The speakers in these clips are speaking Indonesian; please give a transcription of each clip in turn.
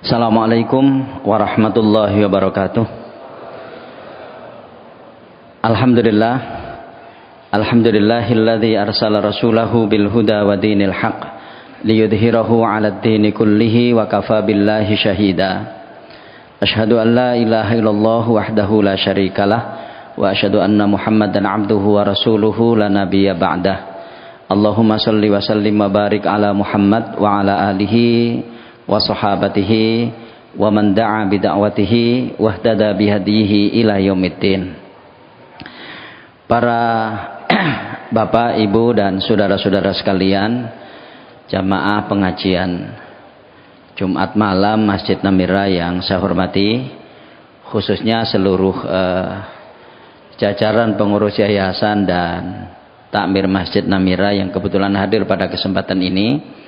Assalamualaikum warahmatullahi wabarakatuh. Alhamdulillah, alhamdulillahilladzi arsala rasulahu bil huda wa dinil haq liyudhhirahu 'alad dini kullihi wa kafa billahi syahida. Asyhadu an la ilaha illallah wahdahu la syarikalah wa asyhadu anna Muhammadan 'abduhu wa rasuluhu la nabiyya ba'dah. Allahumma shalli wa sallim wa barik ala Muhammad wa ala alihi wa sahabatihi wa man da'a bida'watihi wahtada bihadihi ila yaumiddin. Para bapak, ibu dan saudara-saudara sekalian, jamaah pengajian Jumat malam Masjid Namira yang saya hormati, khususnya seluruh jajaran pengurus yayasan dan takmir Masjid Namira yang kebetulan hadir pada kesempatan ini.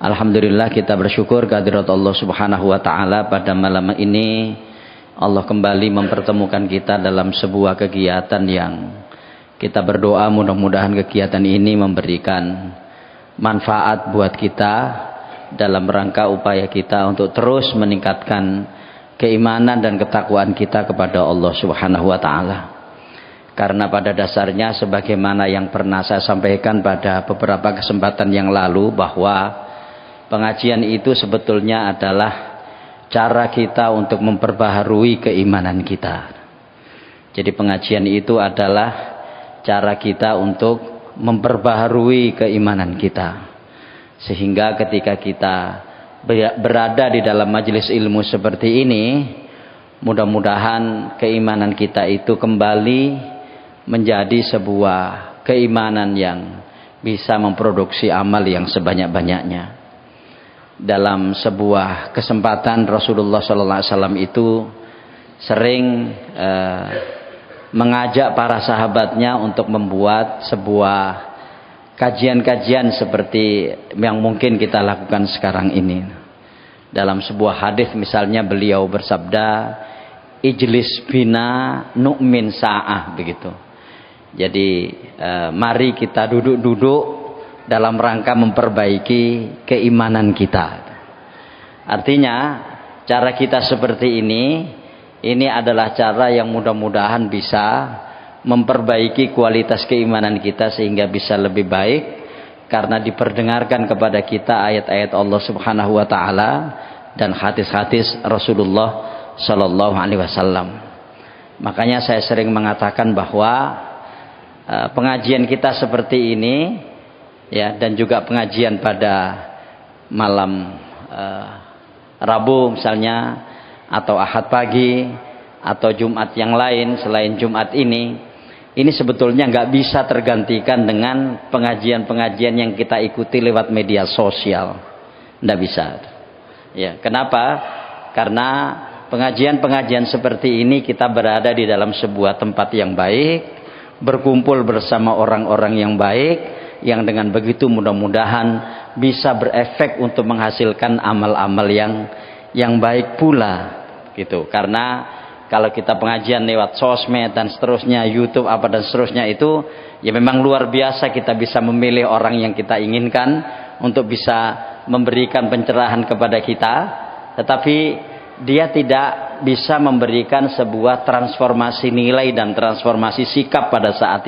Alhamdulillah, kita bersyukur kehadirat Allah Subhanahu wa taala pada malam ini Allah kembali mempertemukan kita dalam sebuah kegiatan yang kita berdoa mudah-mudahan kegiatan ini memberikan manfaat buat kita dalam rangka upaya kita untuk terus meningkatkan keimanan dan ketakwaan kita kepada Allah Subhanahu wa taala. Karena pada dasarnya sebagaimana yang pernah saya sampaikan pada beberapa kesempatan yang lalu, bahwa pengajian itu sebetulnya adalah cara kita untuk memperbaharui keimanan kita. Jadi pengajian itu adalah cara kita untuk memperbaharui keimanan kita. Sehingga ketika kita berada di dalam majelis ilmu seperti ini, mudah-mudahan keimanan kita itu kembali menjadi sebuah keimanan yang bisa memproduksi amal yang sebanyak-banyaknya. Dalam sebuah kesempatan Rasulullah SAW itu sering mengajak para sahabatnya untuk membuat sebuah kajian-kajian seperti yang mungkin kita lakukan sekarang ini. Dalam sebuah hadis misalnya beliau bersabda, ijlis bina nu'min sa'ah, begitu. Jadi mari kita duduk-duduk dalam rangka memperbaiki keimanan kita. Artinya cara kita seperti ini adalah cara yang mudah-mudahan bisa memperbaiki kualitas keimanan kita sehingga bisa lebih baik, karena diperdengarkan kepada kita ayat-ayat Allah Subhanahu wa taala dan hadis-hadis Rasulullah sallallahu alaihi wasallam. Makanya saya sering mengatakan bahwa pengajian kita seperti ini ya, dan juga pengajian pada malam Rabu misalnya, atau Ahad pagi, atau Jumat yang lain selain Jumat ini sebetulnya nggak bisa tergantikan dengan pengajian-pengajian yang kita ikuti lewat media sosial. Nggak bisa. Ya, kenapa? Karena pengajian-pengajian seperti ini kita berada di dalam sebuah tempat yang baik, berkumpul bersama orang-orang yang baik, yang dengan begitu mudah-mudahan bisa berefek untuk menghasilkan amal-amal yang baik pula, gitu. Karena kalau kita pengajian lewat sosmed dan seterusnya, YouTube apa dan seterusnya, itu ya memang luar biasa kita bisa memilih orang yang kita inginkan untuk bisa memberikan pencerahan kepada kita, tetapi dia tidak bisa memberikan sebuah transformasi nilai dan transformasi sikap pada saat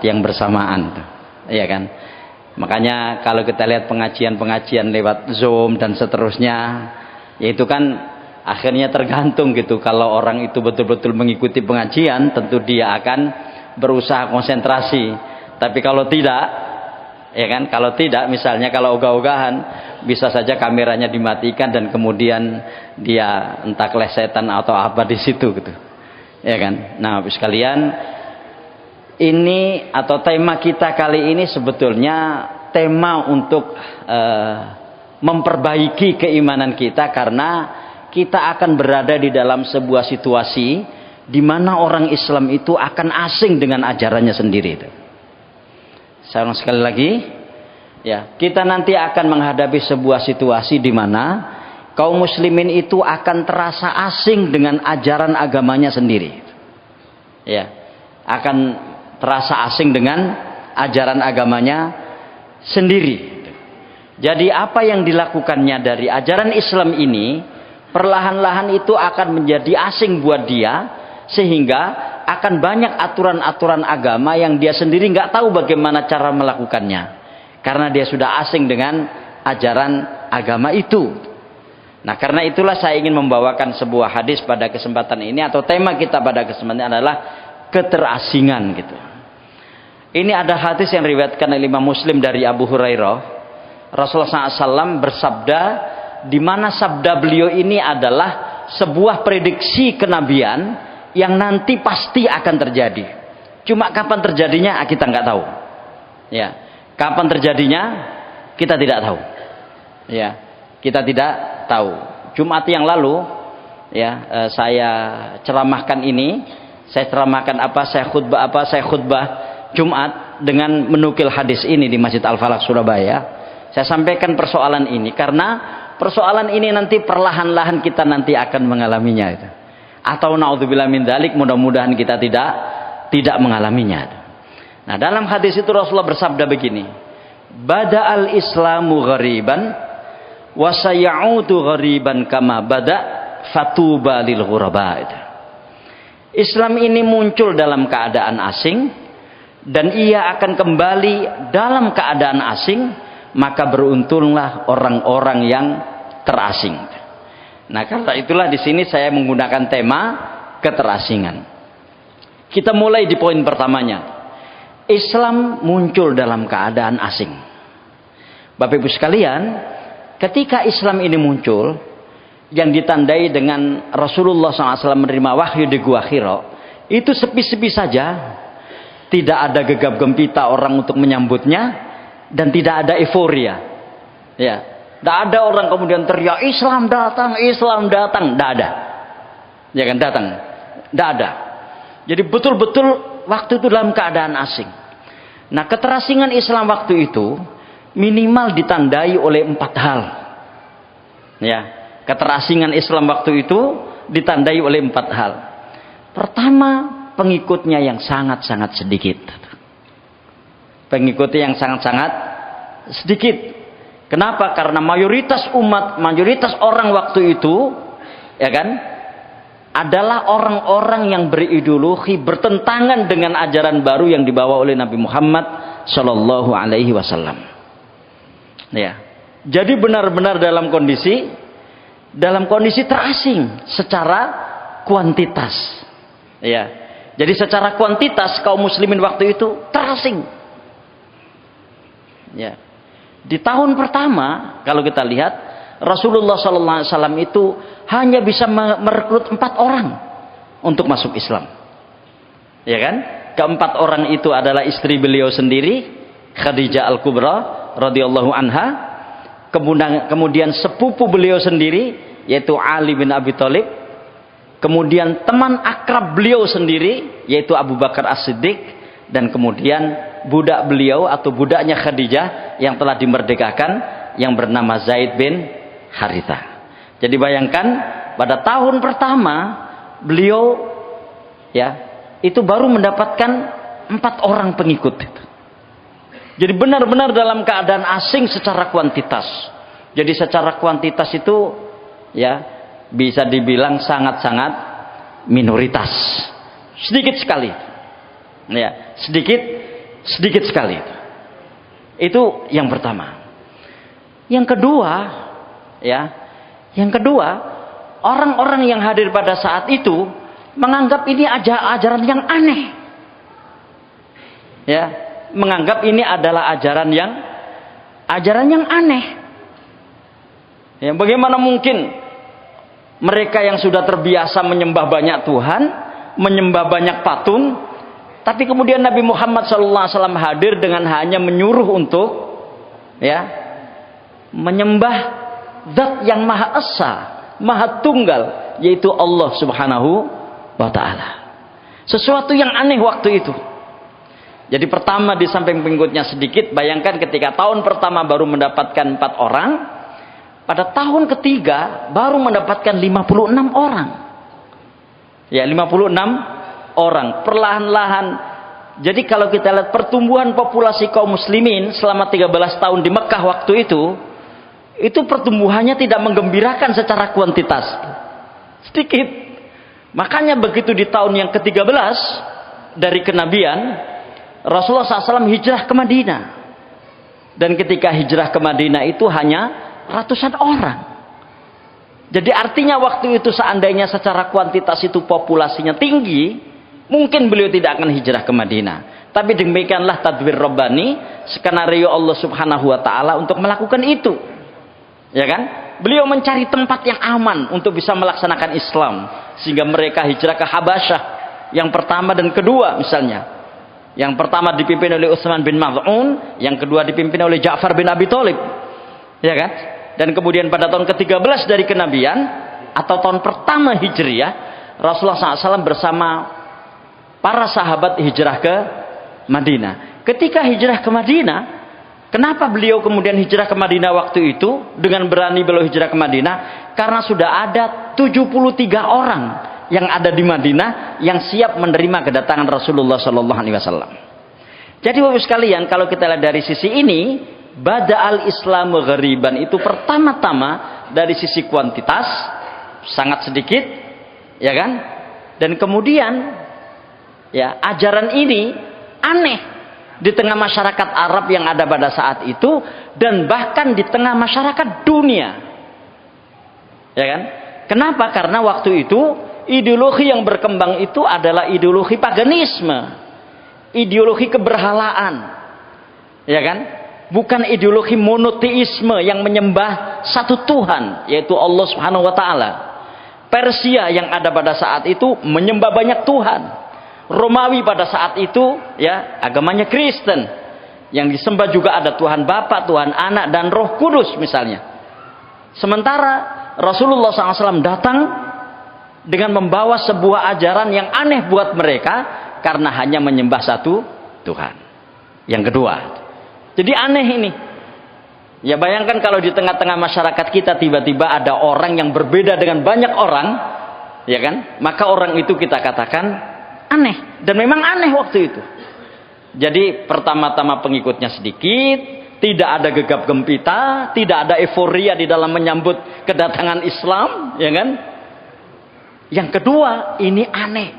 yang bersamaan, ya kan? Makanya kalau kita lihat pengajian-pengajian lewat Zoom dan seterusnya, yaitu kan akhirnya tergantung gitu. Kalau orang itu betul-betul mengikuti pengajian, tentu dia akan berusaha konsentrasi. Tapi kalau tidak, ya kan? Kalau tidak, misalnya kalau ogah-ogahan, bisa saja kameranya dimatikan dan kemudian dia entah kelesetan atau apa di situ gitu. Ya kan? Nah, sekalian, ini atau tema kita kali ini sebetulnya tema untuk memperbaiki keimanan kita, karena kita akan berada di dalam sebuah situasi di mana orang Islam itu akan asing dengan ajarannya sendiri. Saya ulang sekali lagi, ya, kita nanti akan menghadapi sebuah situasi di mana kaum muslimin itu akan terasa asing dengan ajaran agamanya sendiri. Ya, akan terasa asing dengan ajaran agamanya sendiri. Jadi apa yang dilakukannya dari ajaran Islam ini, perlahan-lahan itu akan menjadi asing buat dia, sehingga akan banyak aturan-aturan agama yang dia sendiri nggak tahu bagaimana cara melakukannya, karena dia sudah asing dengan ajaran agama itu. Nah, karena itulah saya ingin membawakan sebuah hadis pada kesempatan ini, atau tema kita pada kesempatan ini adalah keterasingan gitu. Ini ada hadis yang diriwayatkan oleh Imam Muslim dari Abu Hurairah. Rasulullah SAW bersabda, di mana sabda beliau ini adalah sebuah prediksi kenabian yang nanti pasti akan terjadi. Cuma kapan terjadinya kita nggak tahu. Ya, kapan terjadinya kita tidak tahu. Ya, kita tidak tahu. Jumat yang lalu, ya, saya ceramahkan ini. Saya ceramahkan apa? Saya khutbah Jumat dengan menukil hadis ini di Masjid Al-Falaq Surabaya. Saya sampaikan persoalan ini karena persoalan ini nanti perlahan-lahan kita nanti akan mengalaminya itu. Atau naudzubillah min dzalik, mudah-mudahan kita tidak mengalaminya. Nah, dalam hadis itu Rasulullah bersabda begini, bada'al islamu ghariban wa sayaudu ghariban kama bada fatuba lil ghuraba. Islam ini muncul dalam keadaan asing dan ia akan kembali dalam keadaan asing, maka beruntunglah orang-orang yang terasing. Nah, karena itulah di sini saya menggunakan tema keterasingan. Kita mulai di poin pertamanya. Islam muncul dalam keadaan asing. Bapak Ibu sekalian, ketika Islam ini muncul, yang ditandai dengan Rasulullah SAW menerima wahyu di Gua Hira, itu sepi-sepi saja. Tidak ada gegap gempita orang untuk menyambutnya, dan tidak ada euforia. Ya, tidak ada orang kemudian teriak Islam datang, tidak ada. Ya kan, datang, tidak ada. Jadi betul-betul waktu itu dalam keadaan asing. Nah, keterasingan Islam waktu itu minimal ditandai oleh 4 hal. Ya, keterasingan Islam waktu itu ditandai oleh 4 hal. Pertama, pengikutnya yang sangat-sangat sedikit. Pengikutnya yang sangat-sangat sedikit. Kenapa? Karena mayoritas umat, mayoritas orang waktu itu, ya kan, adalah orang-orang yang berideologi bertentangan dengan ajaran baru yang dibawa oleh Nabi Muhammad Shallallahu Alaihi Wasallam. Ya, jadi benar-benar dalam kondisi terasing secara kuantitas. Ya, jadi secara kuantitas kaum muslimin waktu itu terasing. Ya. Di tahun pertama kalau kita lihat Rasulullah SAW itu hanya bisa merekrut 4 orang untuk masuk Islam. Ya kan? Keempat orang itu adalah istri beliau sendiri, Khadijah Al-Kubra radhiyallahu anha. Kemudian sepupu beliau sendiri yaitu Ali bin Abi Thalib. Kemudian teman akrab beliau sendiri yaitu Abu Bakar As-Siddiq, dan kemudian budak beliau atau budaknya Khadijah yang telah dimerdekakan yang bernama Zaid bin Harithah. Jadi bayangkan pada tahun pertama beliau ya itu baru mendapatkan 4 orang pengikut. Jadi benar-benar dalam keadaan asing secara kuantitas. Jadi secara kuantitas itu ya bisa dibilang sangat-sangat minoritas. Sedikit sekali. Ya, sedikit sekali. Itu yang pertama. Yang kedua, orang-orang yang hadir pada saat itu menganggap ini ajaran yang aneh. Ya, menganggap ini adalah ajaran yang aneh. Ya, bagaimana mungkin mereka yang sudah terbiasa menyembah banyak Tuhan, menyembah banyak patung, tapi kemudian Nabi Muhammad SAW hadir dengan hanya menyuruh untuk ya menyembah Zat yang Maha Esa, Maha Tunggal, yaitu Allah Subhanahu wa Ta'ala. Sesuatu yang aneh waktu itu. Jadi pertama di samping pengikutnya sedikit, bayangkan ketika tahun pertama baru mendapatkan 4 orang, pada tahun ketiga baru mendapatkan 56 orang. Ya, 56 orang. Perlahan-lahan Jadi kalau kita lihat pertumbuhan populasi kaum muslimin selama 13 tahun di Mekah waktu itu pertumbuhannya tidak menggembirakan secara kuantitas. Sedikit. Makanya begitu di tahun yang ke-13 dari kenabian, Rasulullah SAW hijrah ke Madinah. Dan ketika hijrah ke Madinah itu hanya ratusan orang. Jadi artinya waktu itu seandainya secara kuantitas itu populasinya tinggi, mungkin beliau tidak akan hijrah ke Madinah. Tapi demikianlah tadbir Rabbani, skenario Allah Subhanahu wa taala untuk melakukan itu. Ya kan? Beliau mencari tempat yang aman untuk bisa melaksanakan Islam, sehingga mereka hijrah ke Habasyah yang pertama dan kedua misalnya. Yang pertama dipimpin oleh Utsman bin Maz'un, yang kedua dipimpin oleh Ja'far bin Abi Thalib. Ya kan? Dan kemudian pada tahun ke-13 dari kenabian atau tahun pertama Hijriyah, Rasulullah SAW bersama para sahabat hijrah ke Madinah. Ketika hijrah ke Madinah, kenapa beliau kemudian hijrah ke Madinah waktu itu? Dengan berani beliau hijrah ke Madinah karena sudah ada 73 orang yang ada di Madinah yang siap menerima kedatangan Rasulullah SAW. Jadi Bapak sekalian, kalau kita lihat dari sisi ini, bada'al Islamu ghariban itu pertama-tama dari sisi kuantitas sangat sedikit, ya kan? Dan kemudian ya, ajaran ini aneh di tengah masyarakat Arab yang ada pada saat itu dan bahkan di tengah masyarakat dunia. Ya kan? Kenapa? Karena waktu itu ideologi yang berkembang itu adalah ideologi paganisme, ideologi keberhalaan. Ya kan? Bukan ideologi monoteisme yang menyembah satu Tuhan, yaitu Allah Subhanahu wa taala. Persia yang ada pada saat itu menyembah banyak Tuhan. Romawi pada saat itu ya agamanya Kristen, yang disembah juga ada Tuhan Bapa, Tuhan Anak dan Roh Kudus misalnya. Sementara Rasulullah SAW datang dengan membawa sebuah ajaran yang aneh buat mereka karena hanya menyembah satu Tuhan. Yang kedua, jadi aneh ini. Ya bayangkan kalau di tengah-tengah masyarakat kita tiba-tiba ada orang yang berbeda dengan banyak orang, ya kan? Maka orang itu kita katakan aneh, dan memang aneh waktu itu. Jadi pertama-tama pengikutnya sedikit, tidak ada gegap gempita, tidak ada euforia di dalam menyambut kedatangan Islam, ya kan? Yang kedua, ini aneh.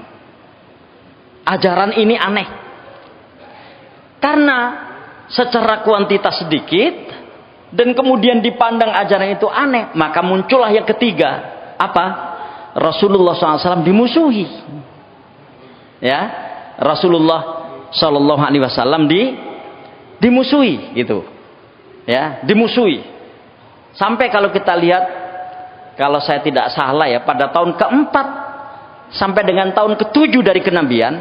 Ajaran ini aneh. Karena secara kuantitas sedikit dan kemudian dipandang ajaran itu aneh, maka muncullah yang ketiga. Apa? Rasulullah SAW dimusuhi. Ya, Rasulullah Shallallahu Alaihi Wasallam dimusuhi gitu, ya, dimusuhi. Sampai kalau kita lihat, kalau saya tidak salah ya, pada tahun keempat sampai dengan tahun ke-7 dari kenabian,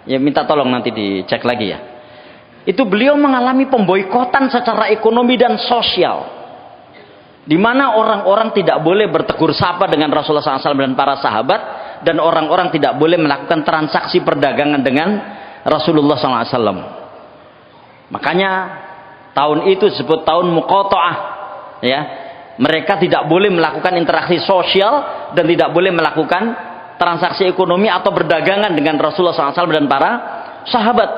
ya minta tolong nanti dicek lagi ya. Itu beliau mengalami pemboikotan secara ekonomi dan sosial, di mana orang-orang tidak boleh bertegur sapa dengan Rasulullah SAW dan para sahabat, dan orang-orang tidak boleh melakukan transaksi perdagangan dengan Rasulullah SAW. Makanya tahun itu disebut tahun muqata'ah, ya. Mereka tidak boleh melakukan interaksi sosial dan tidak boleh melakukan transaksi ekonomi atau perdagangan dengan Rasulullah SAW dan para sahabat.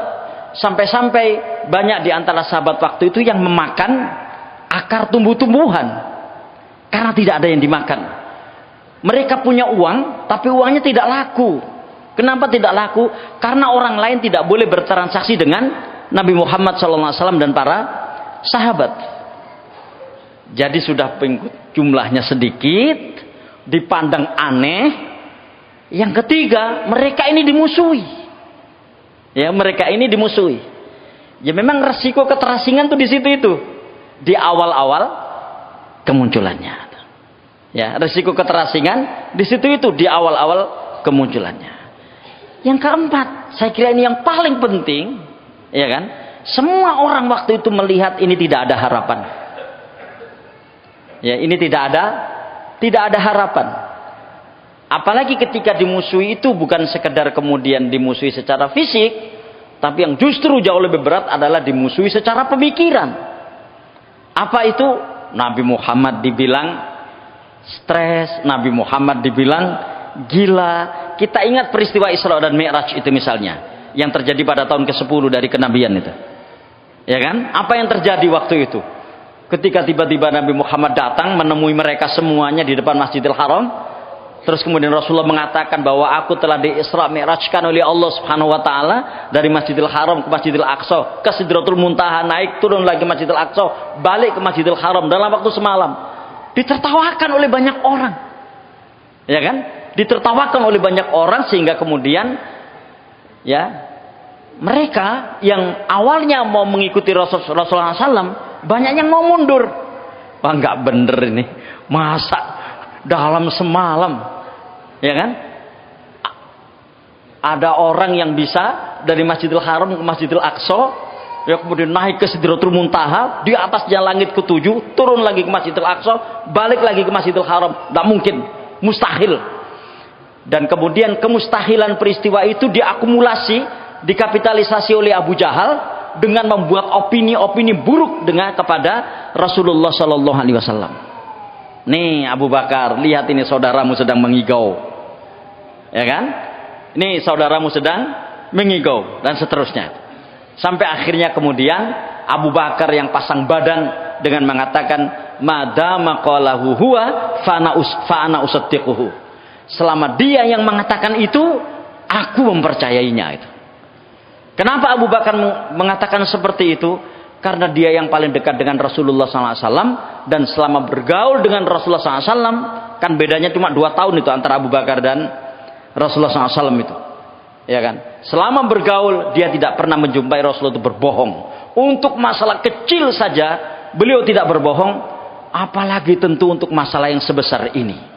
Sampai-sampai banyak di antara sahabat waktu itu yang memakan akar tumbuh-tumbuhan karena tidak ada yang dimakan. Mereka punya uang, tapi uangnya tidak laku. Kenapa tidak laku? Karena orang lain tidak boleh bertransaksi dengan Nabi Muhammad SAW dan para sahabat. Jadi sudah jumlahnya sedikit, dipandang aneh. Yang ketiga, mereka ini dimusuhi. Ya, mereka ini dimusuhi. Ya memang resiko keterasingan tuh di situ itu, di awal-awal kemunculannya. Ya, resiko keterasingan di situ itu, di awal-awal kemunculannya. Yang keempat, saya kira ini yang paling penting, ya kan? Semua orang waktu itu melihat ini tidak ada harapan. Ya, ini tidak ada harapan. Apalagi ketika dimusuhi itu bukan sekedar kemudian dimusuhi secara fisik, tapi yang justru jauh lebih berat adalah dimusuhi secara pemikiran. Apa itu? Nabi Muhammad dibilang stres, Nabi Muhammad dibilang gila. Kita ingat peristiwa Isra dan Mi'raj itu misalnya. yang terjadi pada tahun ke-10 dari kenabian itu. Ya kan? Apa yang terjadi waktu itu? Ketika tiba-tiba Nabi Muhammad datang menemui mereka semuanya di depan Masjidil Haram, terus kemudian Rasulullah mengatakan bahwa aku telah di-Isra Mi'rajkan oleh Allah Subhanahu wa taala dari Masjidil Haram ke Masjidil Aqsa, ke Sidratul Muntaha, naik turun lagi Masjidil Aqsa, balik ke Masjidil Haram dalam waktu semalam. Ditertawakan oleh banyak orang. Ya kan? Ditertawakan oleh banyak orang sehingga kemudian ya mereka yang awalnya mau mengikuti Rasulullah SAW banyak yang mau mundur. Wah, nggak bener ini, masa dalam semalam, ya kan? Ada orang yang bisa dari Masjidil Haram ke Masjidil Aqsa, ya kemudian naik ke Sidratul Muntaha, di atasnya langit ke-7, turun lagi ke Masjidil Aqsa, balik lagi ke Masjidil Haram. Nggak mungkin, mustahil. Dan kemudian kemustahilan peristiwa itu diakumulasi, dikapitalisasi oleh Abu Jahal dengan membuat opini-opini buruk kepada Rasulullah Shallallahu Alaihi Wasallam. Nih Abu Bakar, lihat ini saudaramu sedang mengigau, ya kan? Ini saudaramu sedang mengigau dan seterusnya. Sampai akhirnya kemudian Abu Bakar yang pasang badan dengan mengatakan, madama qalahu huwa fa'ana usaddiquhu. Selama dia yang mengatakan itu, aku mempercayainya itu. Kenapa Abu Bakar mengatakan seperti itu? Karena dia yang paling dekat dengan Rasulullah SAW, dan selama bergaul dengan Rasulullah SAW, kan bedanya cuma 2 tahun itu antara Abu Bakar dan Rasulullah SAW itu, ya kan? Selama bergaul dia tidak pernah menjumpai Rasulullah itu berbohong. Untuk masalah kecil saja beliau tidak berbohong, apalagi tentu untuk masalah yang sebesar ini.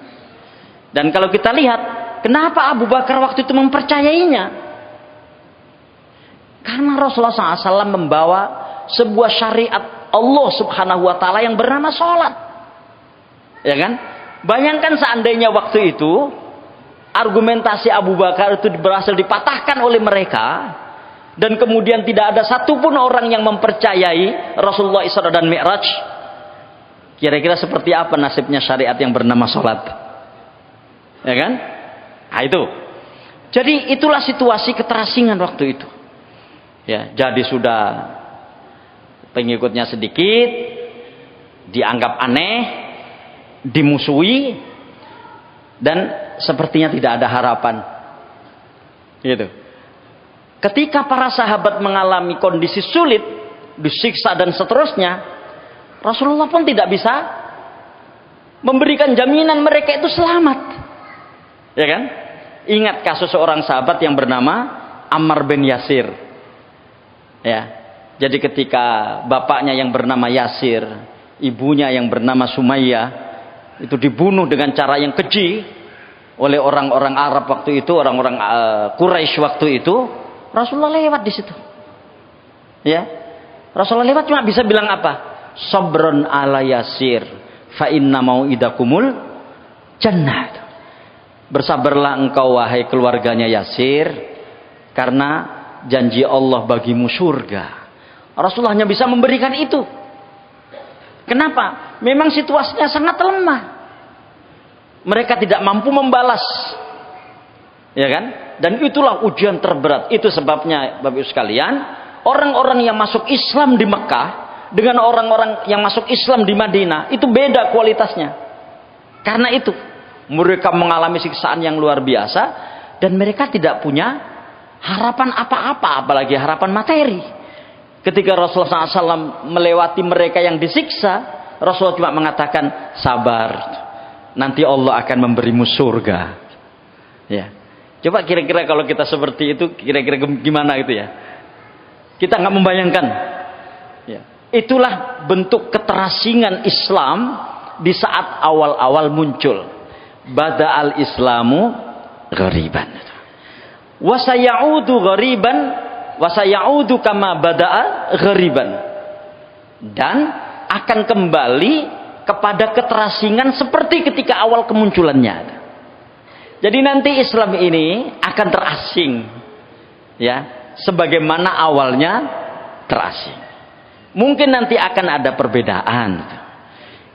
Dan kalau kita lihat, kenapa Abu Bakar waktu itu mempercayainya? Karena Rasulullah SAW membawa sebuah syariat Allah Subhanahu wa taala yang bernama sholat. Ya kan? Bayangkan seandainya waktu itu argumentasi Abu Bakar itu berhasil dipatahkan oleh mereka, dan kemudian tidak ada satupun orang yang mempercayai Rasulullah Isra dan Mi'raj, kira-kira seperti apa nasibnya syariat yang bernama sholat? Ya kan? Nah itu. Jadi itulah situasi keterasingan waktu itu. Ya, jadi sudah pengikutnya sedikit, dianggap aneh, dimusuhi, dan sepertinya tidak ada harapan. Gitu. Ketika para sahabat mengalami kondisi sulit, disiksa dan seterusnya, Rasulullah pun tidak bisa memberikan jaminan mereka itu selamat. Ya kan? Ingat kasus seorang sahabat yang bernama Ammar bin Yasir. Ya, jadi ketika bapaknya yang bernama Yasir, ibunya yang bernama Sumayyah itu dibunuh dengan cara yang keji oleh orang-orang Arab waktu itu, orang-orang Quraisy waktu itu, Rasulullah lewat di situ. Ya, Rasulullah lewat cuma bisa bilang apa? Sabron ala Yasir, fa inna mau'idakumul jannah. Bersabarlah engkau wahai keluarganya Yasir, karena janji Allah bagimu surga. Rasulullah hanya bisa memberikan itu. Kenapa? Memang situasinya sangat lemah. Mereka tidak mampu membalas. Ya kan? Dan itulah ujian terberat. Itu sebabnya Bapak Ibu sekalian, orang-orang yang masuk Islam di Mekah dengan orang-orang yang masuk Islam di Madinah itu beda kualitasnya. Karena itu mereka mengalami siksaan yang luar biasa, dan mereka tidak punya harapan apa-apa, apalagi harapan materi. Ketika Rasulullah SAW melewati mereka yang disiksa, Rasulullah cuma mengatakan, sabar, nanti Allah akan memberimu surga. Ya, coba kira-kira kalau kita seperti itu, kira-kira gimana itu ya? Kita nggak membayangkan. Ya, itulah bentuk keterasingan Islam di saat awal-awal muncul. Bada'al Islamu ghariban. Wasayaudu ghariban, wasayaudu kama bada'a ghariban, dan akan kembali kepada keterasingan seperti ketika awal kemunculannya. Jadi nanti Islam ini akan terasing, ya, sebagaimana awalnya terasing. Mungkin nanti akan ada perbedaan.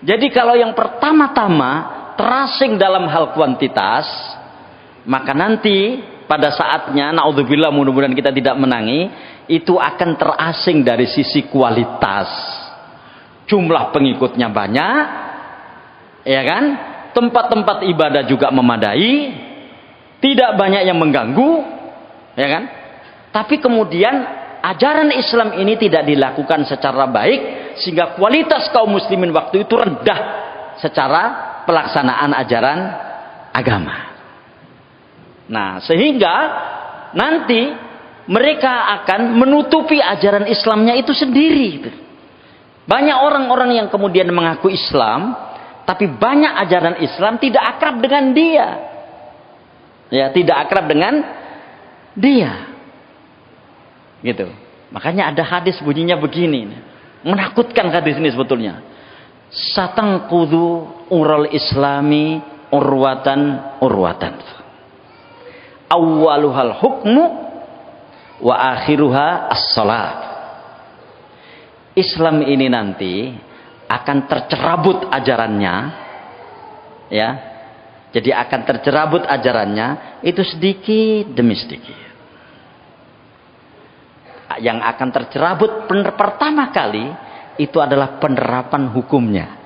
Jadi kalau yang pertama-tama terasing dalam hal kuantitas, maka nanti pada saatnya, naudzubillah, mudah-mudahan kita tidak menangi, itu akan terasing dari sisi kualitas. Jumlah pengikutnya banyak, ya kan? Tempat-tempat ibadah juga memadai, tidak banyak yang mengganggu, ya kan? Tapi kemudian ajaran Islam ini tidak dilakukan secara baik, sehingga kualitas kaum muslimin waktu itu rendah secara pelaksanaan ajaran agama. Nah, sehingga nanti mereka akan menutupi ajaran Islamnya itu sendiri. Banyak orang-orang yang kemudian mengaku Islam, tapi banyak ajaran Islam tidak akrab dengan dia. Ya, tidak akrab dengan dia. Gitu. Makanya ada hadis bunyinya begini. Menakutkan hadis ini sebetulnya. Satangqudu ural islami urwatan. Awwaluhal hukmu wa akhiruha as-salat. Islam ini nanti akan tercerabut ajarannya, ya. Jadi akan tercerabut ajarannya itu sedikit demi sedikit. Yang akan tercerabut pertama kali itu adalah penerapan hukumnya.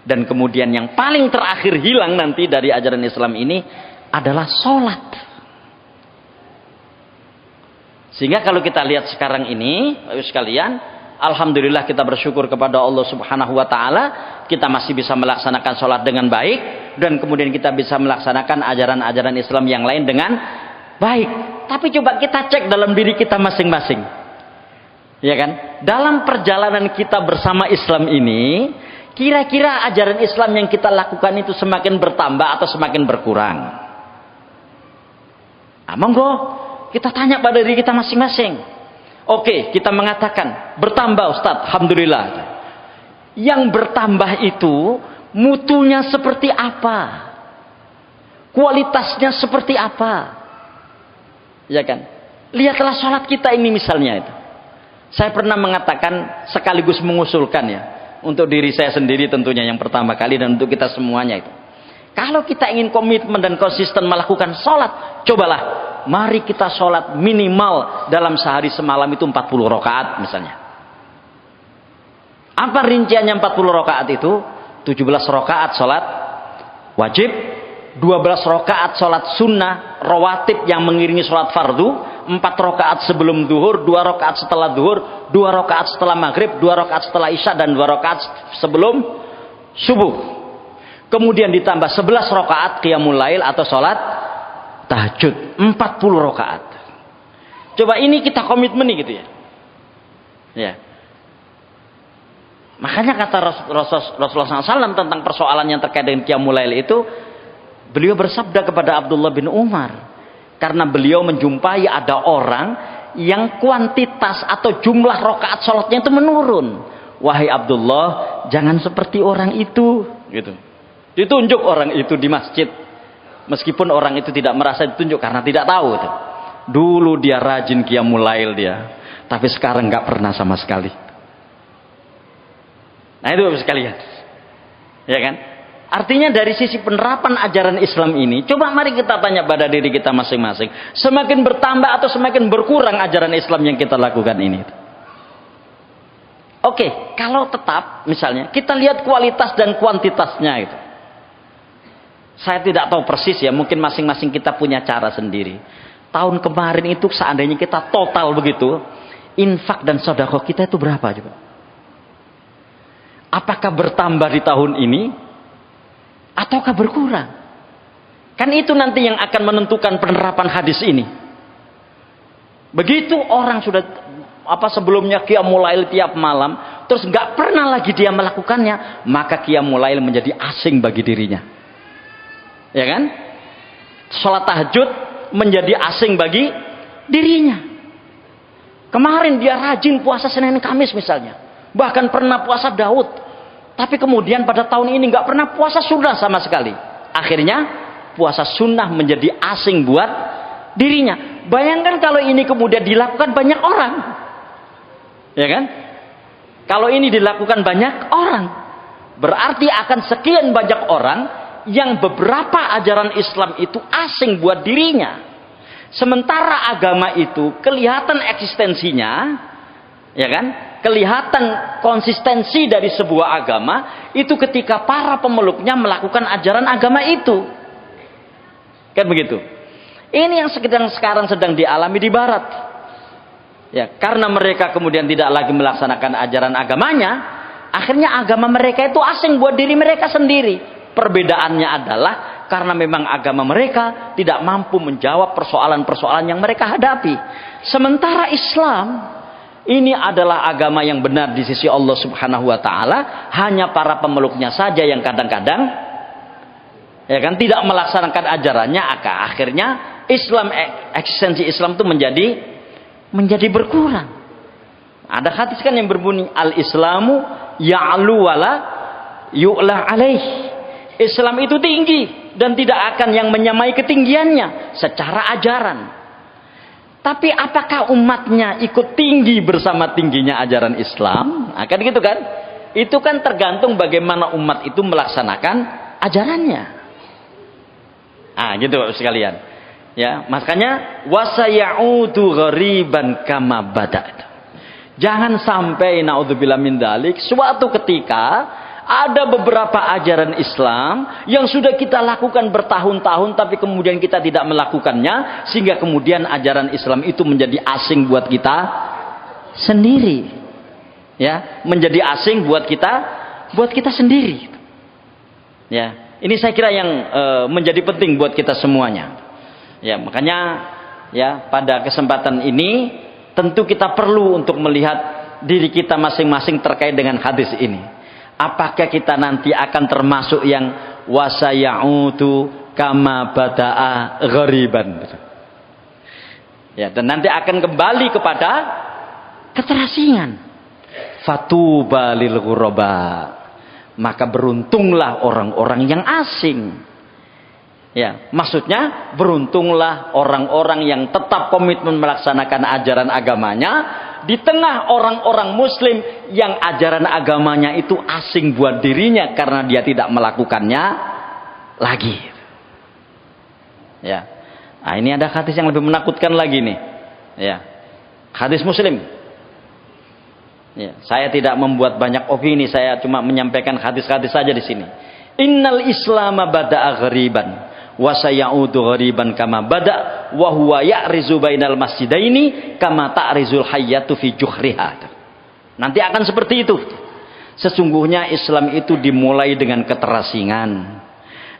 Dan kemudian yang paling terakhir hilang nanti dari ajaran Islam ini adalah sholat. Sehingga kalau kita lihat sekarang ini, Bapak sekalian, alhamdulillah kita bersyukur kepada Allah Subhanahu wa taala, kita masih bisa melaksanakan sholat dengan baik, dan kemudian kita bisa melaksanakan ajaran-ajaran Islam yang lain dengan baik. Tapi coba kita cek dalam diri kita masing-masing. Ya kan? Dalam perjalanan kita bersama Islam ini, kira-kira ajaran Islam yang kita lakukan itu semakin bertambah atau semakin berkurang? Monggo kita tanya pada diri kita masing-masing. Oke, kita mengatakan bertambah, Ustaz, alhamdulillah. Yang bertambah itu mutunya seperti apa? Kualitasnya seperti apa? Ya kan? Lihatlah sholat kita ini misalnya itu. Saya pernah mengatakan sekaligus mengusulkan ya, untuk diri saya sendiri tentunya yang pertama kali dan untuk kita semuanya itu. Kalau kita ingin komitmen dan konsisten melakukan sholat, cobalah, mari kita sholat minimal dalam sehari semalam itu 40 rakaat misalnya. Apa rinciannya 40 rakaat itu? 17 rakaat sholat wajib, 12 rakaat sholat sunnah rawatib yang mengiringi sholat fardu, 4 rakaat sebelum duhur, 2 rakaat setelah duhur, 2 rakaat setelah maghrib, 2 rakaat setelah isya, dan 2 rakaat sebelum subuh. Kemudian ditambah 11 rakaat qiyamul lail atau sholat tahajud, 40 rakaat. Coba ini kita komitmen nih gitu ya. Ya. Makanya kata Rasulullah SAW tentang persoalan yang terkait dengan qiyamul lail itu, beliau bersabda kepada Abdullah bin Umar, karena beliau menjumpai ada orang yang kuantitas atau jumlah rakaat sholatnya itu menurun. Wahai Abdullah, jangan seperti orang itu, gitu. Ditunjuk orang itu di masjid, meskipun orang itu tidak merasa ditunjuk karena tidak tahu. Gitu. Dulu dia rajin qiyamul lail dia, tapi sekarang nggak pernah sama sekali. Nah itu sekalian, ya kan? Artinya dari sisi penerapan ajaran Islam ini, coba mari kita tanya pada diri kita masing-masing, semakin bertambah atau semakin berkurang ajaran Islam yang kita lakukan ini? Oke, kalau tetap misalnya kita lihat kualitas dan kuantitasnya itu. Saya tidak tahu persis ya, mungkin masing-masing kita punya cara sendiri. Tahun kemarin itu seandainya kita total begitu, infak dan sedekah kita itu berapa coba? Apakah bertambah di tahun ini? Ataukah berkurang? Kan itu nanti yang akan menentukan penerapan hadis ini. Begitu orang sudah sebelumnya qiyamul lail tiap malam, terus nggak pernah lagi dia melakukannya, maka qiyamul lail menjadi asing bagi dirinya. Ya kan? Sholat tahajud menjadi asing bagi dirinya. Kemarin dia rajin puasa Senin Kamis misalnya, bahkan pernah puasa Daud. Tapi kemudian pada tahun ini nggak pernah puasa sunnah sama sekali. Akhirnya puasa sunnah menjadi asing buat dirinya. Bayangkan kalau ini kemudian dilakukan banyak orang, ya kan? Kalau ini dilakukan banyak orang, berarti akan sekian banyak orang yang beberapa ajaran Islam itu asing buat dirinya. Sementara agama itu kelihatan eksistensinya, ya kan? Kelihatan konsistensi dari sebuah agama itu ketika para pemeluknya melakukan ajaran agama itu. Kan begitu. Ini yang sekarang sedang dialami di barat. Ya, karena mereka kemudian tidak lagi melaksanakan ajaran agamanya, akhirnya agama mereka itu asing buat diri mereka sendiri. Perbedaannya adalah karena memang agama mereka tidak mampu menjawab persoalan-persoalan yang mereka hadapi. Sementara Islam ini adalah agama yang benar di sisi Allah Subhanahu wa taala, hanya para pemeluknya saja yang kadang-kadang ya kan tidak melaksanakan ajarannya, akhirnya Islam, eksistensi Islam itu menjadi berkurang. Ada hadis kan yang berbunyi al-Islamu ya'lu wala yu'la alaih. Islam itu tinggi dan tidak akan yang menyamai ketinggiannya secara ajaran. Tapi apakah umatnya ikut tinggi bersama tingginya ajaran Islam? Akan gitu kan? Itu kan tergantung bagaimana umat itu melaksanakan ajarannya. Gitu sekalian. Ya, makanya wasayaudu ghariban kama bada. Jangan sampai naudzubillah min dzalik suatu ketika ada beberapa ajaran Islam yang sudah kita lakukan bertahun-tahun tapi kemudian kita tidak melakukannya sehingga kemudian ajaran Islam itu menjadi asing buat kita sendiri. Ya, menjadi asing buat kita sendiri. Ya, ini saya kira yang menjadi penting buat kita semuanya. Ya, makanya ya pada kesempatan ini tentu kita perlu untuk melihat diri kita masing-masing terkait dengan hadis ini. Apakah kita nanti akan termasuk yang wasayautu kama bada'a ghariban? Ya, dan nanti akan kembali kepada keterasingan. Fatuba lil ghuraba. Maka beruntunglah orang-orang yang asing. Ya, maksudnya beruntunglah orang-orang yang tetap komitmen melaksanakan ajaran agamanya di tengah orang-orang muslim yang ajaran agamanya itu asing buat dirinya karena dia tidak melakukannya lagi. Ya. Nah, ini ada hadis yang lebih menakutkan lagi nih. Ya. Hadis Muslim. Ya, saya tidak membuat banyak opini, saya cuma menyampaikan hadis-hadis saja di sini. Innal Islama bada'a ghariban wa sayaudu ghariban kama bada wa huwa ya'rizu bainal masjidaini kama ta'rizul hayyatu fi juhriha. Nanti akan seperti itu. Sesungguhnya Islam itu dimulai dengan keterasingan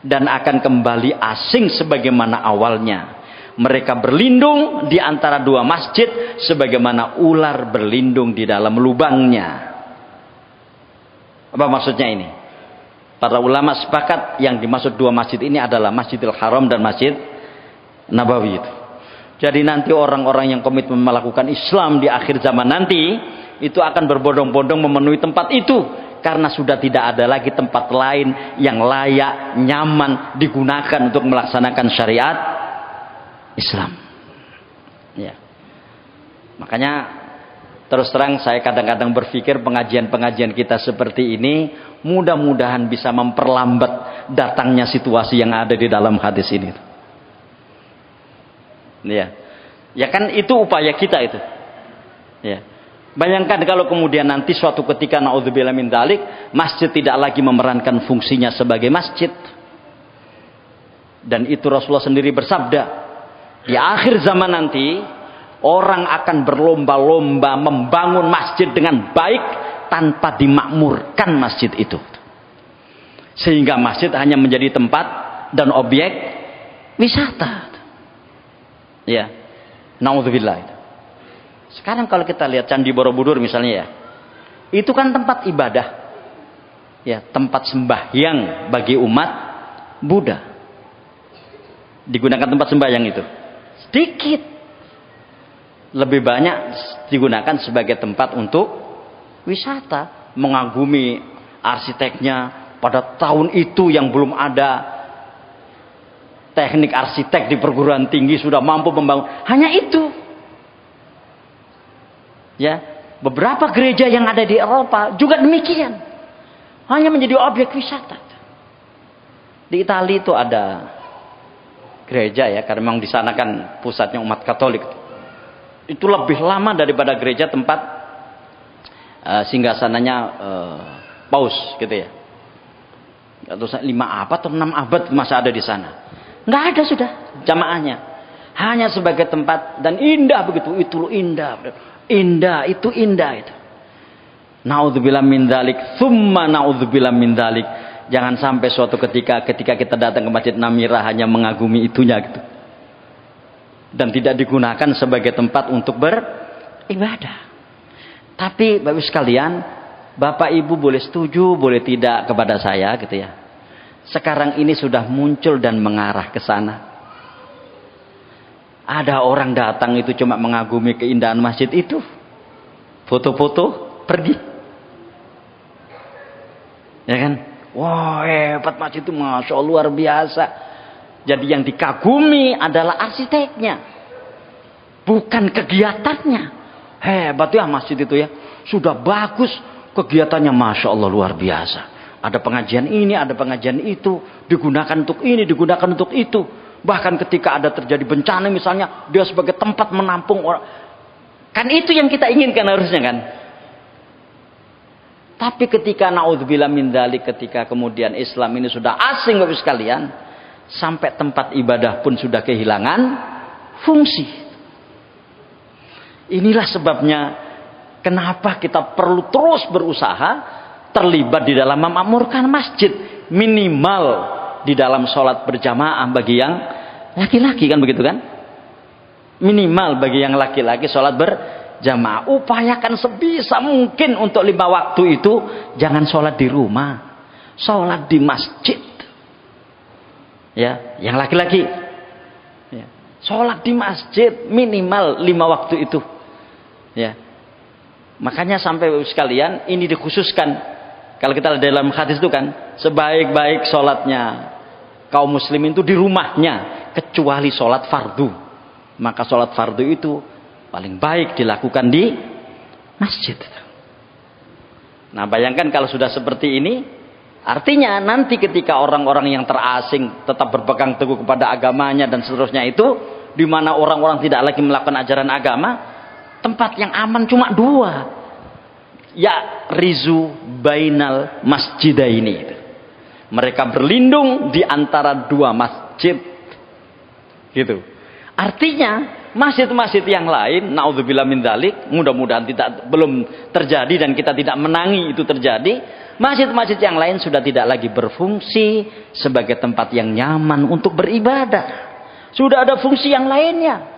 dan akan kembali asing sebagaimana awalnya. Mereka berlindung di antara dua masjid sebagaimana ular berlindung di dalam lubangnya. Apa maksudnya ini? Para ulama sepakat yang dimaksud dua masjid ini adalah Masjidil Haram dan Masjid Nabawi itu. Jadi nanti orang-orang yang komitmen melakukan Islam di akhir zaman nanti itu akan berbondong-bondong memenuhi tempat itu karena sudah tidak ada lagi tempat lain yang layak, nyaman digunakan untuk melaksanakan syariat Islam. Ya. Makanya terus terang saya kadang-kadang berpikir pengajian-pengajian kita seperti ini mudah-mudahan bisa memperlambat datangnya situasi yang ada di dalam hadis ini. Ya. Ya kan itu upaya kita itu. Ya. Bayangkan kalau kemudian nanti suatu ketika naudzubillah min dzalik masjid tidak lagi memerankan fungsinya sebagai masjid. Dan itu Rasulullah sendiri bersabda, di akhir zaman nanti orang akan berlomba-lomba membangun masjid dengan baik tanpa dimakmurkan masjid itu. Sehingga masjid hanya menjadi tempat dan objek wisata. Ya. Naudzubillah. Sekarang kalau kita lihat Candi Borobudur misalnya ya. Itu kan tempat ibadah. Ya, tempat sembahyang bagi umat Buddha. Digunakan tempat sembahyang itu. Sedikit. Lebih banyak digunakan sebagai tempat untuk wisata, mengagumi arsiteknya. Pada tahun itu yang belum ada teknik arsitek di perguruan tinggi sudah mampu membangun. Hanya itu. Ya, beberapa gereja yang ada di Eropa juga demikian. Hanya menjadi objek wisata. Di Italia itu ada gereja ya, karena memang di sana kan pusatnya umat Katolik. Itu lebih lama daripada gereja tempat singgasananya Paus gitu ya. Atau 5 abad atau 6 abad masa ada di sana. Nggak ada sudah jamaahnya. Hanya sebagai tempat, dan indah begitu. Itu indah. Indah, itu indah itu. Naudzubillah min dzalik, tsumma naudzubillah min dzalik. Jangan sampai suatu ketika kita datang ke Masjid Namira hanya mengagumi itunya gitu. Dan tidak digunakan sebagai tempat untuk beribadah. Tapi Bapak sekalian, Bapak Ibu boleh setuju, boleh tidak kepada saya gitu ya. Sekarang ini sudah muncul dan mengarah ke sana. Ada orang datang itu cuma mengagumi keindahan masjid itu. Foto-foto, pergi. Ya kan? Wah, hebat masjid itu, Masya Allah, luar biasa. Jadi yang dikagumi adalah arsiteknya, bukan kegiatannya. Hebat ya masjid itu ya. Sudah bagus, kegiatannya Masya Allah luar biasa. Ada pengajian ini, ada pengajian itu. Digunakan untuk ini, digunakan untuk itu. Bahkan ketika ada terjadi bencana misalnya, dia sebagai tempat menampung orang. Kan itu yang kita inginkan harusnya kan. Tapi ketika naudzubillah min dzalik, ketika kemudian Islam ini sudah asing Bapak sekalian, sampai tempat ibadah pun sudah kehilangan fungsi. Inilah sebabnya kenapa kita perlu terus berusaha terlibat di dalam memakmurkan masjid, minimal di dalam sholat berjamaah bagi yang laki-laki, kan begitu kan? Minimal bagi yang laki-laki sholat berjamaah. Upayakan sebisa mungkin untuk 5 waktu itu jangan sholat di rumah, sholat di masjid. Ya, yang laki-laki ya, sholat di masjid minimal 5 waktu itu. Ya, makanya sampai sekalian ini dikhususkan. Kalau kita lihat dalam hadis itu kan, sebaik-baik sholatnya kaum muslimin itu di rumahnya, kecuali sholat fardu. Maka sholat fardu itu paling baik dilakukan di masjid. Nah, bayangkan kalau sudah seperti ini, artinya nanti ketika orang-orang yang terasing tetap berpegang teguh kepada agamanya dan seterusnya itu, di mana orang-orang tidak lagi melakukan ajaran agama, tempat yang aman cuma 2. Ya rizu bainal masjidaini. Mereka berlindung di antara 2 masjid. Gitu. Artinya masjid-masjid yang lain, naudzubillah min dzalik, mudah-mudahan belum terjadi dan kita tidak menangi itu terjadi. Masjid-masjid yang lain sudah tidak lagi berfungsi sebagai tempat yang nyaman untuk beribadah. Sudah ada fungsi yang lainnya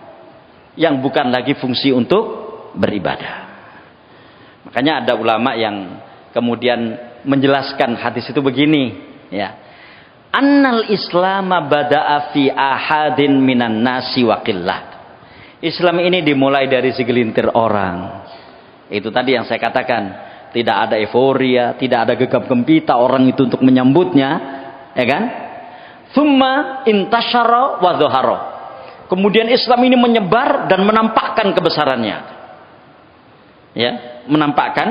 yang bukan lagi fungsi untuk beribadah. Makanya ada ulama yang kemudian menjelaskan hadis itu begini, ya. Annal Islama bada'a fi ahadin minan nasi wa qillah. Islam ini dimulai dari segelintir orang. Itu tadi yang saya katakan, tidak ada euforia, tidak ada gegap gempita orang itu untuk menyambutnya, ya kan? Tsumma intasyara wa dhahara. Kemudian Islam ini menyebar dan menampakkan kebesarannya. Ya, menampakkan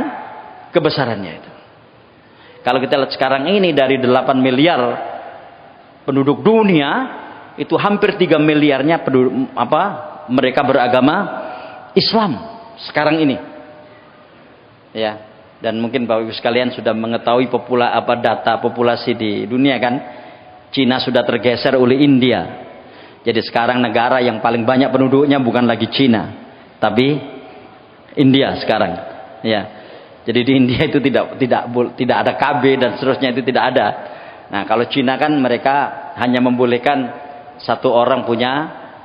kebesarannya itu. Kalau kita lihat sekarang ini dari 8 miliar penduduk dunia, itu hampir 3 miliarnya mereka beragama Islam sekarang ini. Ya, dan mungkin Bapak Ibu sekalian sudah mengetahui data populasi di dunia kan. Cina sudah tergeser oleh India. Jadi sekarang negara yang paling banyak penduduknya bukan lagi Cina, tapi India sekarang. Ya. Jadi di India itu tidak ada KB dan seterusnya, itu tidak ada. Nah, kalau Cina kan mereka hanya membolehkan 1 orang punya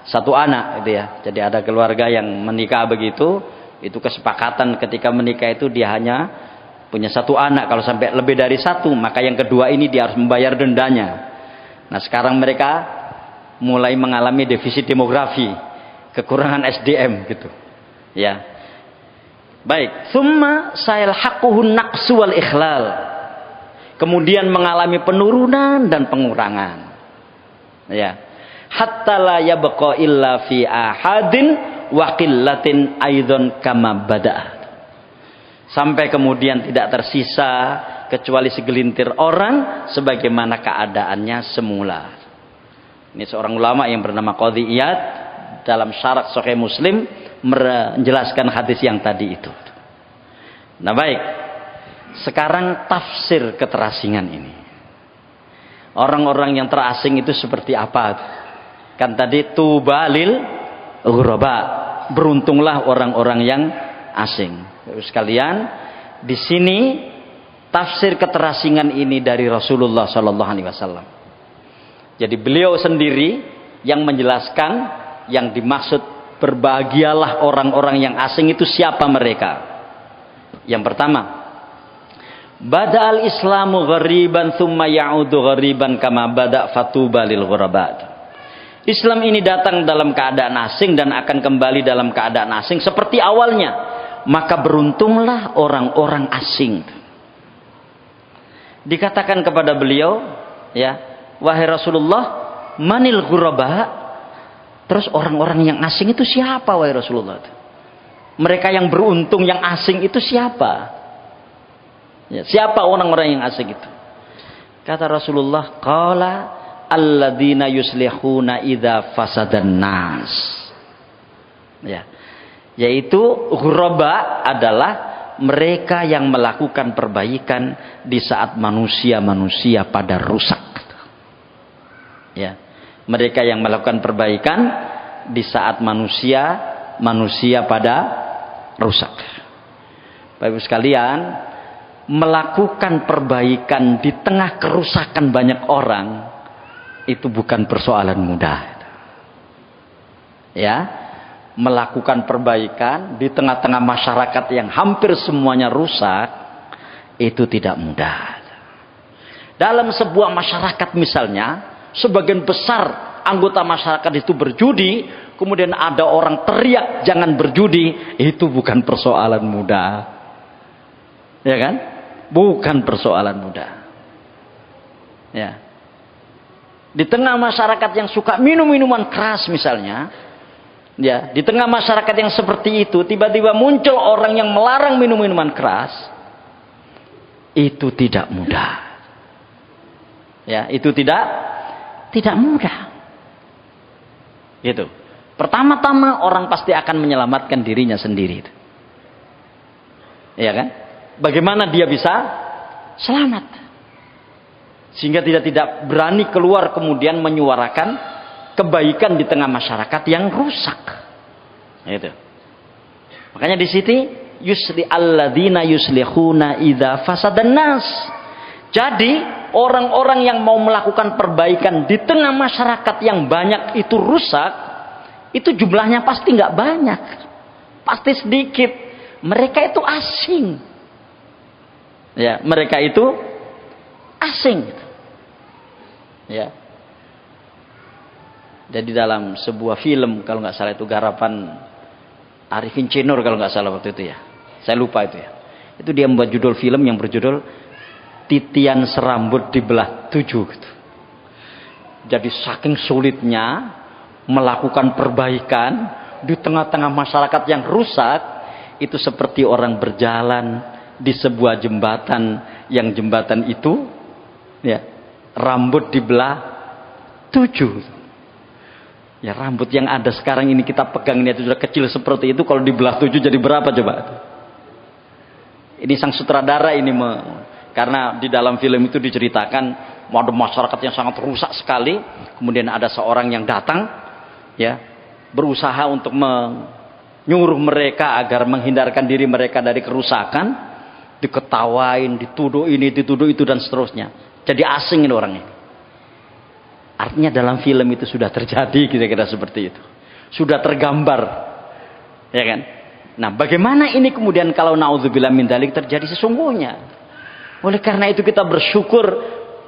1 anak gitu ya. Jadi ada keluarga yang menikah begitu, itu kesepakatan ketika menikah itu dia hanya punya 1 anak. Kalau sampai lebih dari 1, maka yang kedua ini dia harus membayar dendanya. Nah, sekarang mereka mulai mengalami defisit demografi, kekurangan SDM gitu. Ya. Baik, summa sayalhaquhun naqsu wal ikhlal. Kemudian mengalami penurunan dan pengurangan. Ya. Hatta la yabqa illa fi ahadin wa qillatin aidan kama bada. Sampai kemudian tidak tersisa kecuali segelintir orang sebagaimana keadaannya semula. Ini seorang ulama yang bernama Qadhi Iyad dalam Syarah Sahih Muslim menjelaskan hadis yang tadi itu. Nah baik, sekarang tafsir keterasingan ini. Orang-orang yang terasing itu seperti apa? Kan tadi tubalil ghuraba, beruntunglah orang-orang yang asing. Sekalian, di sini tafsir keterasingan ini dari Rasulullah Sallallahu Alaihi Wasallam. Jadi beliau sendiri yang menjelaskan yang dimaksud berbahagialah orang-orang yang asing itu siapa mereka. Yang pertama, bada'al islamu ghariban thumma ya'udu ghariban kama bada' fatuba lil ghurabat. Islam ini datang dalam keadaan asing dan akan kembali dalam keadaan asing seperti awalnya. Maka beruntunglah orang-orang asing. Dikatakan kepada beliau, ya, wahai Rasulullah, manil ghuraba? Terus orang-orang yang asing itu siapa wahai Rasulullah? Mereka yang beruntung yang asing itu siapa? Ya, siapa orang-orang yang asing itu? Kata Rasulullah, qala alladzina yuslihuna idza fasadan nas. Ya. Yaitu ghuraba adalah mereka yang melakukan perbaikan di saat manusia-manusia pada rusak. Ya. Mereka yang melakukan perbaikan di saat manusia pada rusak. Bapak Ibu sekalian, melakukan perbaikan di tengah kerusakan banyak orang itu bukan persoalan mudah. Ya, melakukan perbaikan di tengah-tengah masyarakat yang hampir semuanya rusak itu tidak mudah. Dalam sebuah masyarakat misalnya, sebagian besar anggota masyarakat itu berjudi, kemudian ada orang teriak jangan berjudi, itu bukan persoalan mudah. Ya kan? Bukan persoalan mudah. Ya. Di tengah masyarakat yang suka minum minuman keras misalnya, ya, di tengah masyarakat yang seperti itu tiba-tiba muncul orang yang melarang minum minuman keras, itu tidak mudah. Ya, itu tidak mudah. Gitu. Pertama-tama orang pasti akan menyelamatkan dirinya sendiri. Iya kan? Bagaimana dia bisa selamat? Sehingga tidak berani keluar kemudian menyuarakan kebaikan di tengah masyarakat yang rusak. Gitu. Makanya di sini yusli alladzina yuslihuna idza fasadan nas. Jadi orang-orang yang mau melakukan perbaikan di tengah masyarakat yang banyak itu rusak, itu jumlahnya pasti nggak banyak, pasti sedikit. Mereka itu asing. Ya, mereka itu asing. Ya. Jadi dalam sebuah film kalau nggak salah itu garapan Arifin Cenur kalau nggak salah waktu itu ya, saya lupa itu ya. Itu dia membuat judul film yang berjudul Titian Serambut Dibelah 7 gitu. Jadi saking sulitnya melakukan perbaikan di tengah-tengah masyarakat yang rusak, itu seperti orang berjalan di sebuah jembatan yang jembatan itu ya rambut dibelah 7. Ya, rambut yang ada sekarang ini kita pegang ini sudah kecil seperti itu, kalau dibelah 7 jadi berapa coba? Ini sang sutradara ini karena di dalam film itu diceritakan ada masyarakat yang sangat rusak sekali, kemudian ada seorang yang datang ya berusaha untuk menyuruh mereka agar menghindarkan diri mereka dari kerusakan, diketawain, dituduh ini, dituduh itu dan seterusnya. Jadi asing ini orang ini. Artinya dalam film itu sudah terjadi kira-kira seperti itu. Sudah tergambar. Ya kan? Nah, bagaimana ini kemudian kalau naudzubillah min dzalik terjadi sesungguhnya? Oleh karena itu kita bersyukur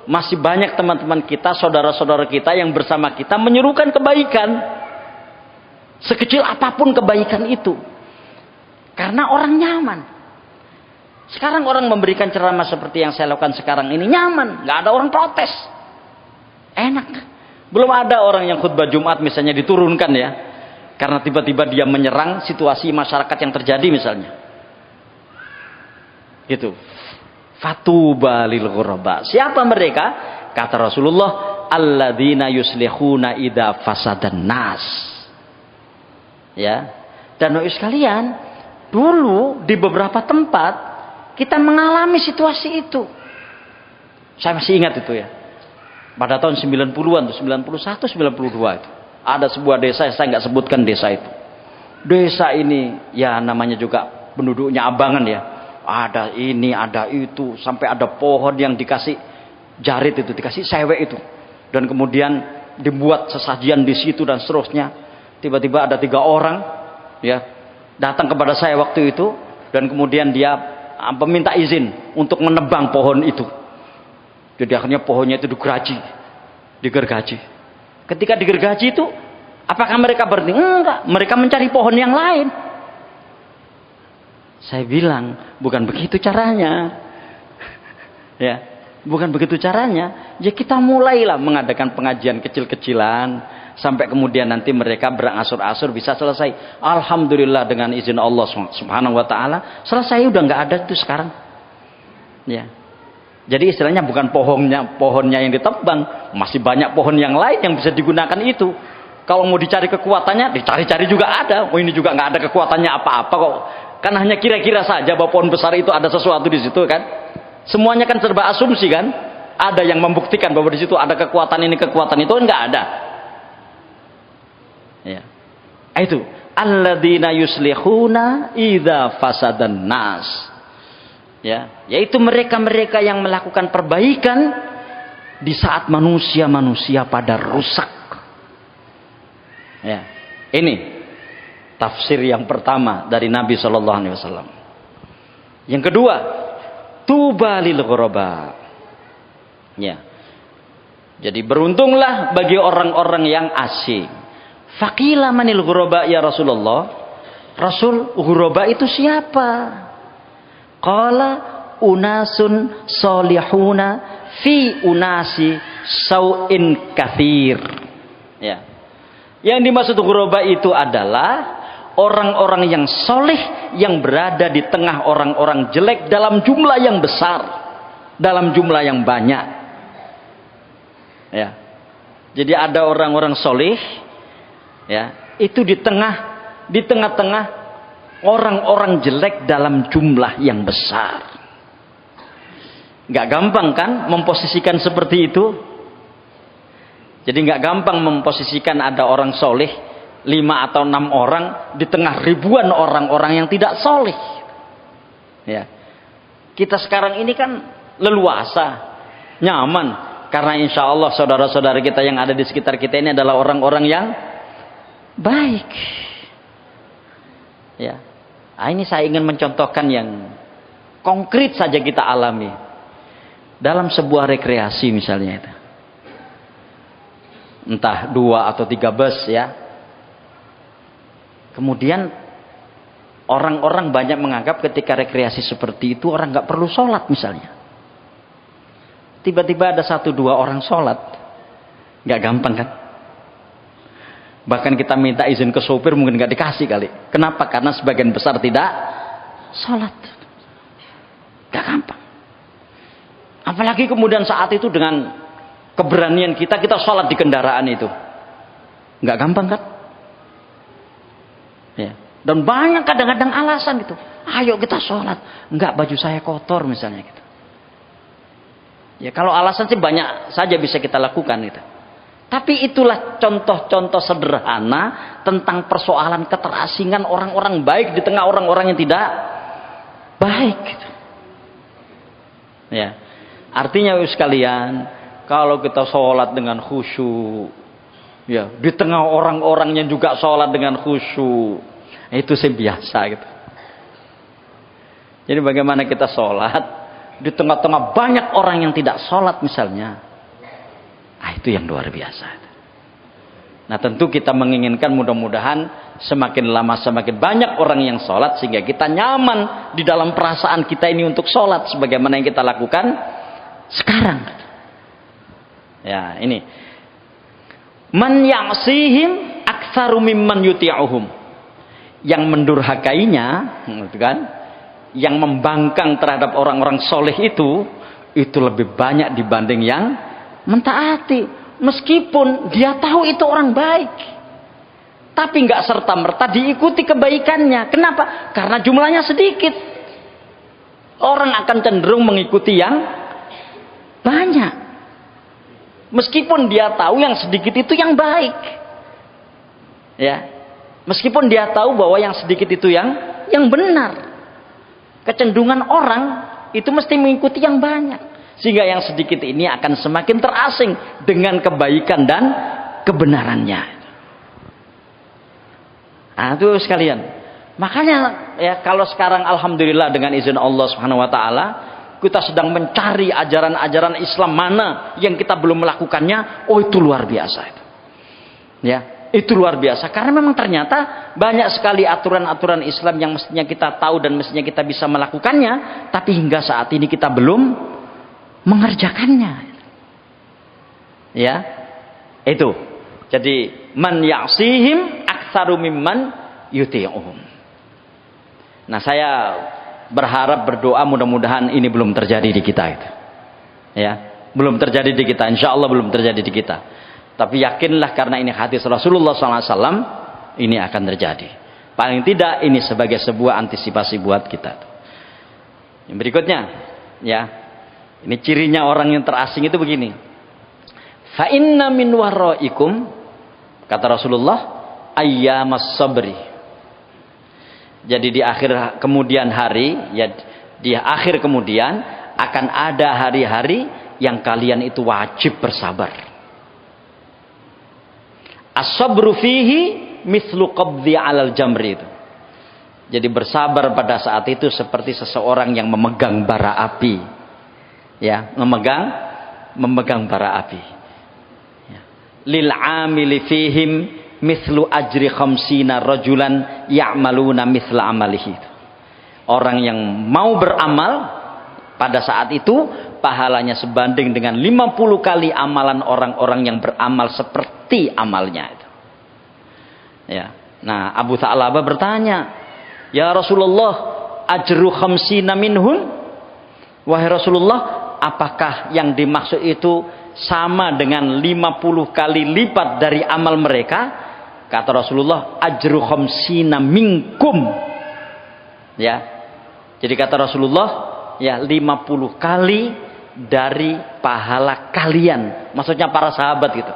masih banyak teman-teman kita, saudara-saudara kita yang bersama kita menyerukan kebaikan. Sekecil apapun kebaikan itu. Karena orang nyaman. Sekarang orang memberikan ceramah seperti yang saya lakukan sekarang ini nyaman, nggak ada orang protes, enak. Belum ada orang yang khutbah Jumat misalnya diturunkan ya, karena tiba-tiba dia menyerang situasi masyarakat yang terjadi misalnya, gitu. Fatuba lil ghuraba. Siapa mereka? Kata Rasulullah, alladzina yuslihuna idza fasadan nas. Ya. Dan sekalian, dulu di beberapa tempat kita mengalami situasi itu. Saya masih ingat itu ya. Pada tahun 90-an tuh, 91, 92 itu. Ada sebuah desa, saya nggak sebutkan desa itu. Desa ini ya namanya juga penduduknya abangan ya. Ada ini, ada itu, sampai ada pohon yang dikasih jarit itu, dikasih sewek itu. Dan kemudian dibuat sesajian di situ dan seterusnya. Tiba-tiba ada 3 orang ya datang kepada saya waktu itu dan kemudian dia meminta izin untuk menebang pohon itu. Jadi akhirnya pohonnya itu digergaji. Ketika digergaji itu, apakah mereka berhenti? Enggak, mereka mencari pohon yang lain. Saya bilang, bukan begitu caranya. Ya, bukan begitu caranya. Ya kita mulailah mengadakan pengajian kecil-kecilan sampai kemudian nanti mereka berangsur-angsur bisa selesai. Alhamdulillah dengan izin Allah Subhanahu wa taala, selesai, udah nggak ada itu sekarang. Ya. Jadi istilahnya bukan pohonnya yang ditebang, masih banyak pohon yang lain yang bisa digunakan itu. Kalau mau dicari kekuatannya, dicari-cari juga ada. Oh ini juga nggak ada kekuatannya apa-apa kok. Kan hanya kira-kira saja bahwa pohon besar itu ada sesuatu di situ kan. Semuanya kan serba asumsi kan. Ada yang membuktikan bahwa di situ ada kekuatan ini, kekuatan itu, enggak ada. Ya. Itu alladzina yuslihuna idza fasadan nas. Ya, yaitu mereka-mereka yang melakukan perbaikan di saat manusia-manusia pada rusak. Ya. Ini tafsir yang pertama dari Nabi sallallahu alaihi wasallam. Yang kedua, tuba lil ghuraba. Ya. Jadi beruntunglah bagi orang-orang yang asing. Faqila manil ghuraba ya Rasulullah? Rasul, ghuraba itu siapa? Qala unasun solihuna fi unasi sau'in kathir. Ya. Yang dimaksud ghuraba itu adalah orang-orang yang soleh yang berada di tengah orang-orang jelek dalam jumlah yang besar, dalam jumlah yang banyak. Ya. Jadi ada orang-orang soleh, ya, itu di tengah-tengah orang-orang jelek dalam jumlah yang besar. Nggak gampang kan memposisikan seperti itu. Jadi nggak gampang memposisikan ada orang soleh 5 atau 6 orang di tengah ribuan orang-orang yang tidak soleh. Ya. Kita sekarang ini kan leluasa, nyaman, karena insya Allah saudara-saudara kita yang ada di sekitar kita ini adalah orang-orang yang baik. Ya. Nah, ini saya ingin mencontohkan yang konkret saja kita alami dalam sebuah rekreasi misalnya itu. Entah 2 atau 3 bus ya. Kemudian orang-orang banyak menganggap ketika rekreasi seperti itu orang nggak perlu sholat misalnya. Tiba-tiba ada 1-2 orang sholat, nggak gampang kan? Bahkan kita minta izin ke sopir mungkin nggak dikasih kali. Kenapa? Karena sebagian besar tidak sholat. Nggak gampang. Apalagi kemudian saat itu dengan keberanian kita sholat di kendaraan itu, nggak gampang kan? Ya. Dan banyak kadang-kadang alasan gitu. Ayo kita sholat. Enggak, baju saya kotor misalnya gitu. Ya kalau alasan sih banyak saja bisa kita lakukan gitu. Tapi itulah contoh-contoh sederhana tentang persoalan keterasingan orang-orang baik di tengah orang-orang yang tidak baik gitu. Ya. Artinya sekalian, kalau kita sholat dengan khusyuk, ya, di tengah orang-orang yang juga sholat dengan khusyuk, itu sih biasa gitu. Jadi bagaimana kita sholat di tengah-tengah banyak orang yang tidak sholat misalnya, itu yang luar biasa. Nah tentu kita menginginkan mudah-mudahan semakin lama semakin banyak orang yang sholat sehingga kita nyaman di dalam perasaan kita ini untuk sholat sebagaimana yang kita lakukan sekarang. Ya ini. Man ya'sihim aktsaru mimman yuti'uhum. Yang mendurhakainya, gitu kan? yang membangkang terhadap orang-orang soleh itu lebih banyak dibanding yang mentaati. Meskipun dia tahu itu orang baik, tapi nggak serta-merta diikuti kebaikannya. Kenapa? Karena jumlahnya sedikit. Orang akan cenderung mengikuti yang banyak. Meskipun dia tahu yang sedikit itu yang baik. Ya. Meskipun dia tahu bahwa yang sedikit itu yang benar. Kecenderungan orang itu mesti mengikuti yang banyak. Sehingga yang sedikit ini akan semakin terasing dengan kebaikan dan kebenarannya. Nah, itu sekalian. Makanya ya, kalau sekarang alhamdulillah dengan izin Allah Subhanahu wa taala kita sedang mencari ajaran-ajaran Islam mana yang kita belum melakukannya, oh itu luar biasa itu. Ya, itu luar biasa karena memang ternyata banyak sekali aturan-aturan Islam yang mestinya kita tahu dan mestinya kita bisa melakukannya, tapi hingga saat ini kita belum mengerjakannya. Ya. Itu. Jadi man ya'sihim aktsaru mimman yuti'uhum. Nah, saya berharap berdoa mudah-mudahan ini belum terjadi di kita itu. Ya, belum terjadi di kita, insya Allah belum terjadi di kita. Tapi yakinlah karena ini hadis Rasulullah SAW, ini akan terjadi. Paling tidak ini sebagai sebuah antisipasi buat kita. Yang berikutnya, ya, ini cirinya orang yang terasing itu begini. Fa inna min waraikum, kata Rasulullah, ayyamas sabri. Jadi di akhir kemudian hari, ya di akhir kemudian akan ada hari-hari yang kalian itu wajib bersabar. As-sabru fihi mithlu qabdhi 'alal jamri itu. Jadi bersabar pada saat itu seperti seseorang yang memegang bara api. Ya, memegang bara api. Ya. Lil 'amili fihim mithlu ajri khamsina rajulan ya'maluna mithla amalihi. Orang yang mau beramal pada saat itu pahalanya sebanding dengan 50 kali amalan orang-orang yang beramal seperti amalnya itu. Ya. Nah, Abu Tha'labah bertanya, "Ya Rasulullah, ajru khamsina minhun?" Wahai Rasulullah, apakah yang dimaksud itu sama dengan 50 kali lipat dari amal mereka? Kata Rasulullah, ajru khamsina minkum. Ya. Jadi kata Rasulullah, ya 50 kali dari pahala kalian. Maksudnya para sahabat gitu.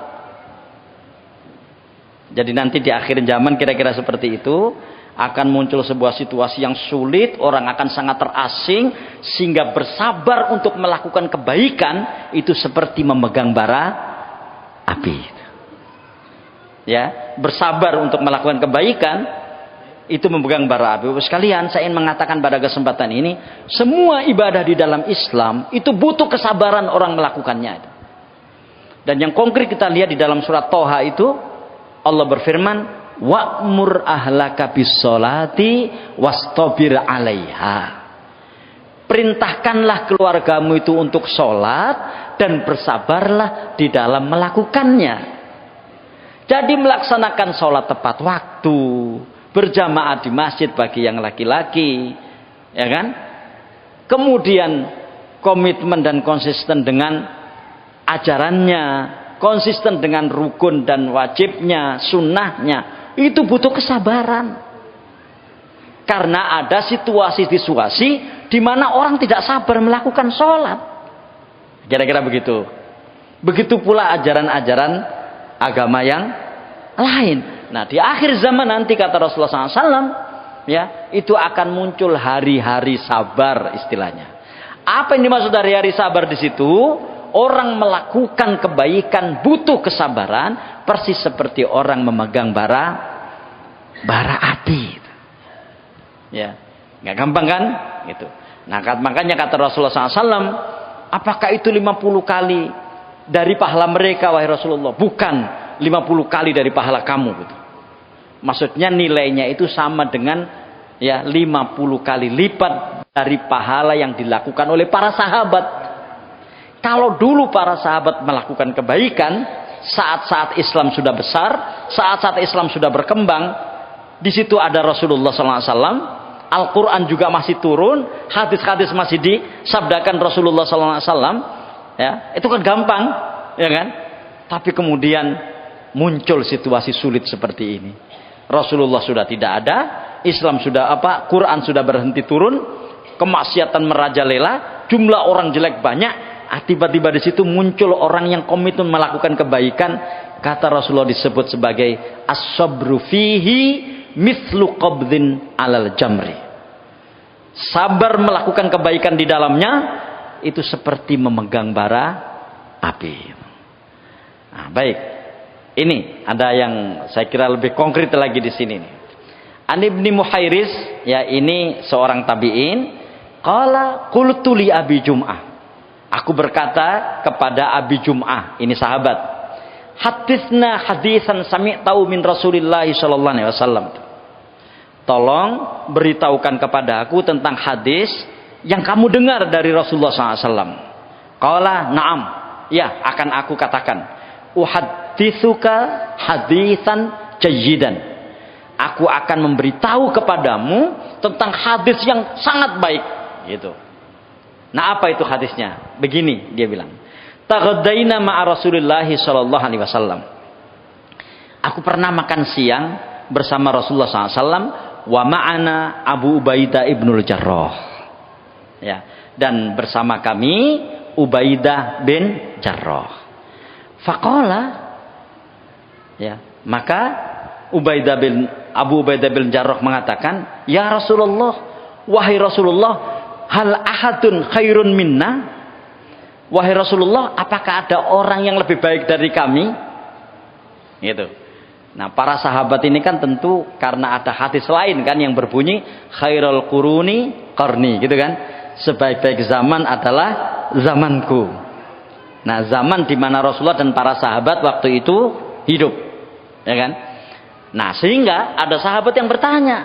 Jadi nanti di akhir zaman kira-kira seperti itu akan muncul sebuah situasi yang sulit, orang akan sangat terasing sehingga bersabar untuk melakukan kebaikan itu seperti memegang bara api. Ya, bersabar untuk melakukan kebaikan itu memegang bara api. Sekalian saya ingin mengatakan pada kesempatan ini, semua ibadah di dalam Islam itu butuh kesabaran orang melakukannya. Dan yang konkret kita lihat di dalam surat Toha itu Allah berfirman, wa'mur ahlaka bis-sholati wastabir 'alaiha. Perintahkanlah keluargamu itu untuk sholat dan bersabarlah di dalam melakukannya. Jadi melaksanakan sholat tepat waktu, berjamaah di masjid bagi yang laki-laki, ya kan? Kemudian komitmen dan konsisten dengan ajarannya, konsisten dengan rukun dan wajibnya, sunnahnya, itu butuh kesabaran. Karena ada situasi-situasi di mana orang tidak sabar melakukan sholat. Kira-kira begitu. Begitu pula ajaran-ajaran agama yang lain. Nah, di akhir zaman nanti kata Rasulullah SAW, ya, itu akan muncul hari-hari sabar istilahnya. Apa yang dimaksud dari hari sabar di situ? Orang melakukan kebaikan butuh kesabaran, persis seperti orang memegang bara api. Ya, nggak gampang kan? Gitu. Nah, makanya kata Rasulullah SAW, apakah itu 50 kali dari pahala mereka wahai Rasulullah? Bukan 50 kali dari pahala kamu gitu. Maksudnya nilainya itu sama dengan ya 50 kali lipat dari pahala yang dilakukan oleh para sahabat. Kalau dulu para sahabat melakukan kebaikan saat-saat Islam sudah besar, saat-saat Islam sudah berkembang, di situ ada Rasulullah SAW, Al-Quran juga masih turun, hadis-hadis masih disabdakan Rasulullah SAW, ya, itu kan gampang, ya kan? Tapi kemudian muncul situasi sulit seperti ini. Rasulullah sudah tidak ada, Islam sudah Quran sudah berhenti turun, kemaksiatan merajalela, jumlah orang jelek banyak. Tiba-tiba di situ muncul orang yang komitmen melakukan kebaikan. Kata Rasulullah disebut sebagai as-sabru fihi mithlu qabdin alal jamri. Sabar melakukan kebaikan di dalamnya itu seperti memegang bara api. Nah, baik. Ini ada yang saya kira lebih konkret lagi di sini nih. An Ibni Muhairis, ya ini seorang tabi'in, qala qultu li Abi Jum'ah. Aku berkata kepada Abi Jum'ah, ini sahabat, haditsna hadisan sami'tau min Rasulillah sallallahu alaihi wasallam. Tolong beritahukan kepada aku tentang hadis yang kamu dengar dari Rasulullah SAW. Qala na'am, ya akan aku katakan. Uhadditsuka hadisan jayyidan. Aku akan memberitahu kepadamu tentang hadis yang sangat baik, gitu. Nah, apa itu hadisnya? Begini dia bilang. Taghaddaina ma'a Rasulillah sallallahu alaihi wasallam. Aku pernah makan siang bersama Rasulullah SAW. Wa ma'ana Abu Ubaidah ibnul Jarrah. Ya, dan bersama kami Ubaidah bin Jarrah. Faqala, ya, maka Abu Ubaidah bin Jarrah mengatakan, ya Rasulullah, wahai Rasulullah, hal ahadun khairun minna? Wahai Rasulullah, apakah ada orang yang lebih baik dari kami? Gitu. Nah, para sahabat ini kan tentu karena ada hadis lain kan yang berbunyi khairul quruni qarni, gitu kan. Sebaik-baik zaman adalah zamanku. Nah, zaman di mana Rasulullah dan para sahabat waktu itu hidup, ya kan? Nah, sehingga ada sahabat yang bertanya,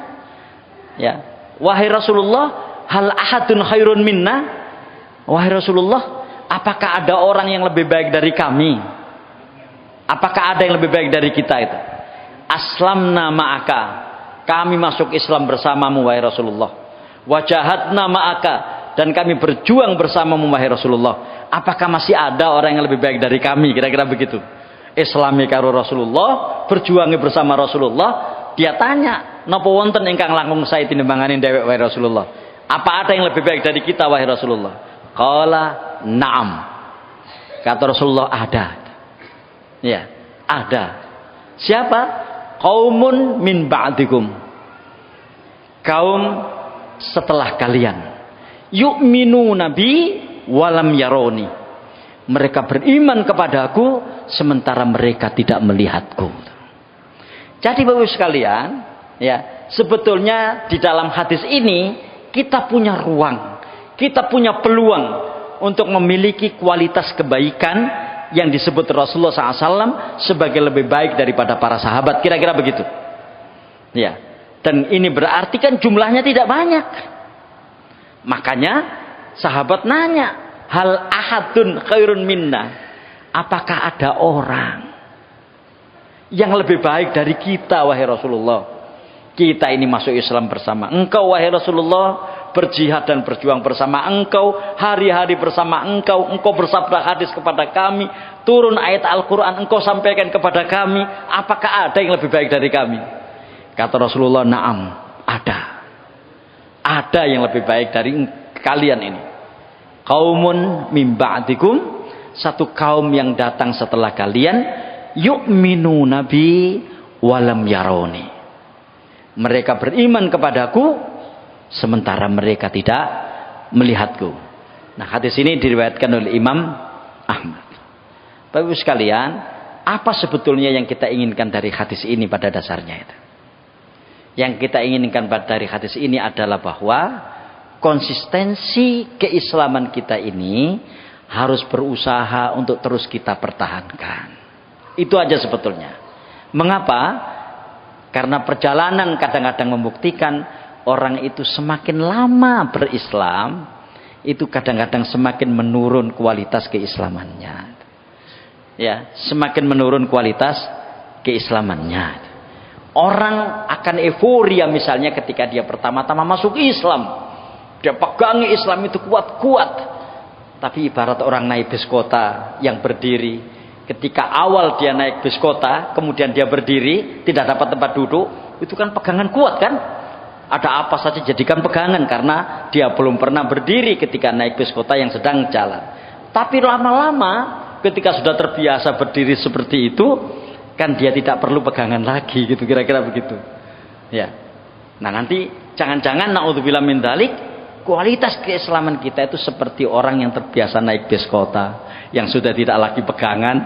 ya, wahai Rasulullah, hal ahadun khairun minna? Wahai Rasulullah, apakah ada orang yang lebih baik dari kami? Apakah ada yang lebih baik dari kita itu? Aslamna ma'aka, kami masuk Islam bersamamu wahai Rasulullah. Wajahadna ma'aka, dan kami berjuang bersamamu wahai Rasulullah. Apakah masih ada orang yang lebih baik dari kami? Kira-kira begitu. Islami karo Rasulullah, berjuangi bersama Rasulullah. Dia tanya, napa wonten ingkang langkung sae tinembanganing dhewek wahai Rasulullah? Apa ada yang lebih baik dari kita wahai Rasulullah? Qala na'am. Kata Rasulullah, ada. Ya, ada. Siapa? Qaumun min ba'dikum. Kaum setelah kalian. Yu'minu nabi walam yaroni. Mereka beriman kepadaku sementara mereka tidak melihatku. Jadi Bapak sekalian, ya, sebetulnya di dalam hadis ini kita punya ruang, kita punya peluang untuk memiliki kualitas kebaikan yang disebut Rasulullah SAW sebagai lebih baik daripada para sahabat. Kira-kira begitu. Ya. Dan ini berarti kan jumlahnya tidak banyak. Makanya sahabat nanya, hal ahadun khairun minna? Apakah ada orang yang lebih baik dari kita wahai Rasulullah? Kita ini masuk Islam bersama engkau wahai Rasulullah, berjihad dan berjuang bersama engkau, hari-hari bersama engkau, engkau bersabda hadis kepada kami, turun ayat Al-Quran engkau sampaikan kepada kami, apakah ada yang lebih baik dari kami? Kata Rasulullah, na'am, ada yang lebih baik dari kalian ini. Qaumun min ba'dikum, satu kaum yang datang setelah kalian, yu'minu nabi walam yaroni. Mereka beriman kepadaku sementara mereka tidak melihatku. Nah, hadis ini diriwayatkan oleh Imam Ahmad. Bapak Ibu sekalian, apa sebetulnya yang kita inginkan dari hadis ini pada dasarnya itu? Yang kita inginkan dari hadis ini adalah bahwa konsistensi keislaman kita ini harus berusaha untuk terus kita pertahankan. Itu aja sebetulnya. Mengapa? Karena perjalanan kadang-kadang membuktikan orang itu semakin lama berislam, itu kadang-kadang semakin menurun kualitas keislamannya. Ya, semakin menurun kualitas keislamannya. Orang akan euforia misalnya ketika dia pertama-tama masuk Islam. Dia pegangi Islam itu kuat-kuat. Tapi ibarat orang naik bis kota yang berdiri. Ketika awal dia naik bis kota, kemudian dia berdiri, tidak dapat tempat duduk, itu kan pegangan kuat kan? Ada apa saja jadikan pegangan karena dia belum pernah berdiri ketika naik bis kota yang sedang jalan. Tapi lama-lama ketika sudah terbiasa berdiri seperti itu, kan dia tidak perlu pegangan lagi gitu, kira-kira begitu ya. Nah nanti jangan-jangan naudzubillah min dzalik, kualitas keislaman kita itu seperti orang yang terbiasa naik bis kota yang sudah tidak lagi pegangan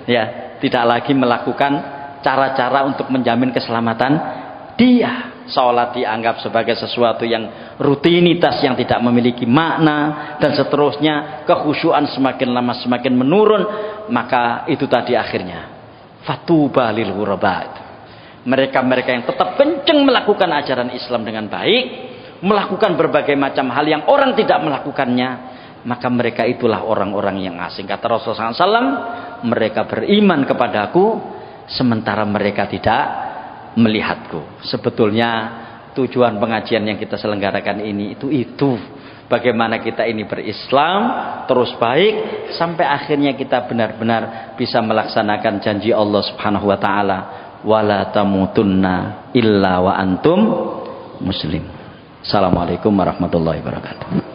ya, tidak lagi melakukan cara-cara untuk menjamin keselamatan dia, sholat dianggap sebagai sesuatu yang rutinitas yang tidak memiliki makna dan seterusnya, kekhusyuan semakin lama semakin menurun. Maka itu tadi akhirnya fatuba lil ghuraba, mereka-mereka yang tetap kenceng melakukan ajaran Islam dengan baik, melakukan berbagai macam hal yang orang tidak melakukannya, maka mereka itulah orang-orang yang asing. Kata Rasulullah SAW, mereka beriman kepadaku sementara mereka tidak melihatku. Sebetulnya tujuan pengajian yang kita selenggarakan ini itu bagaimana kita ini berislam terus baik sampai akhirnya kita benar-benar bisa melaksanakan janji Allah Subhanahu wa taala, wala tamutunna illa wa antum muslim. Assalamualaikum warahmatullahi wabarakatuh.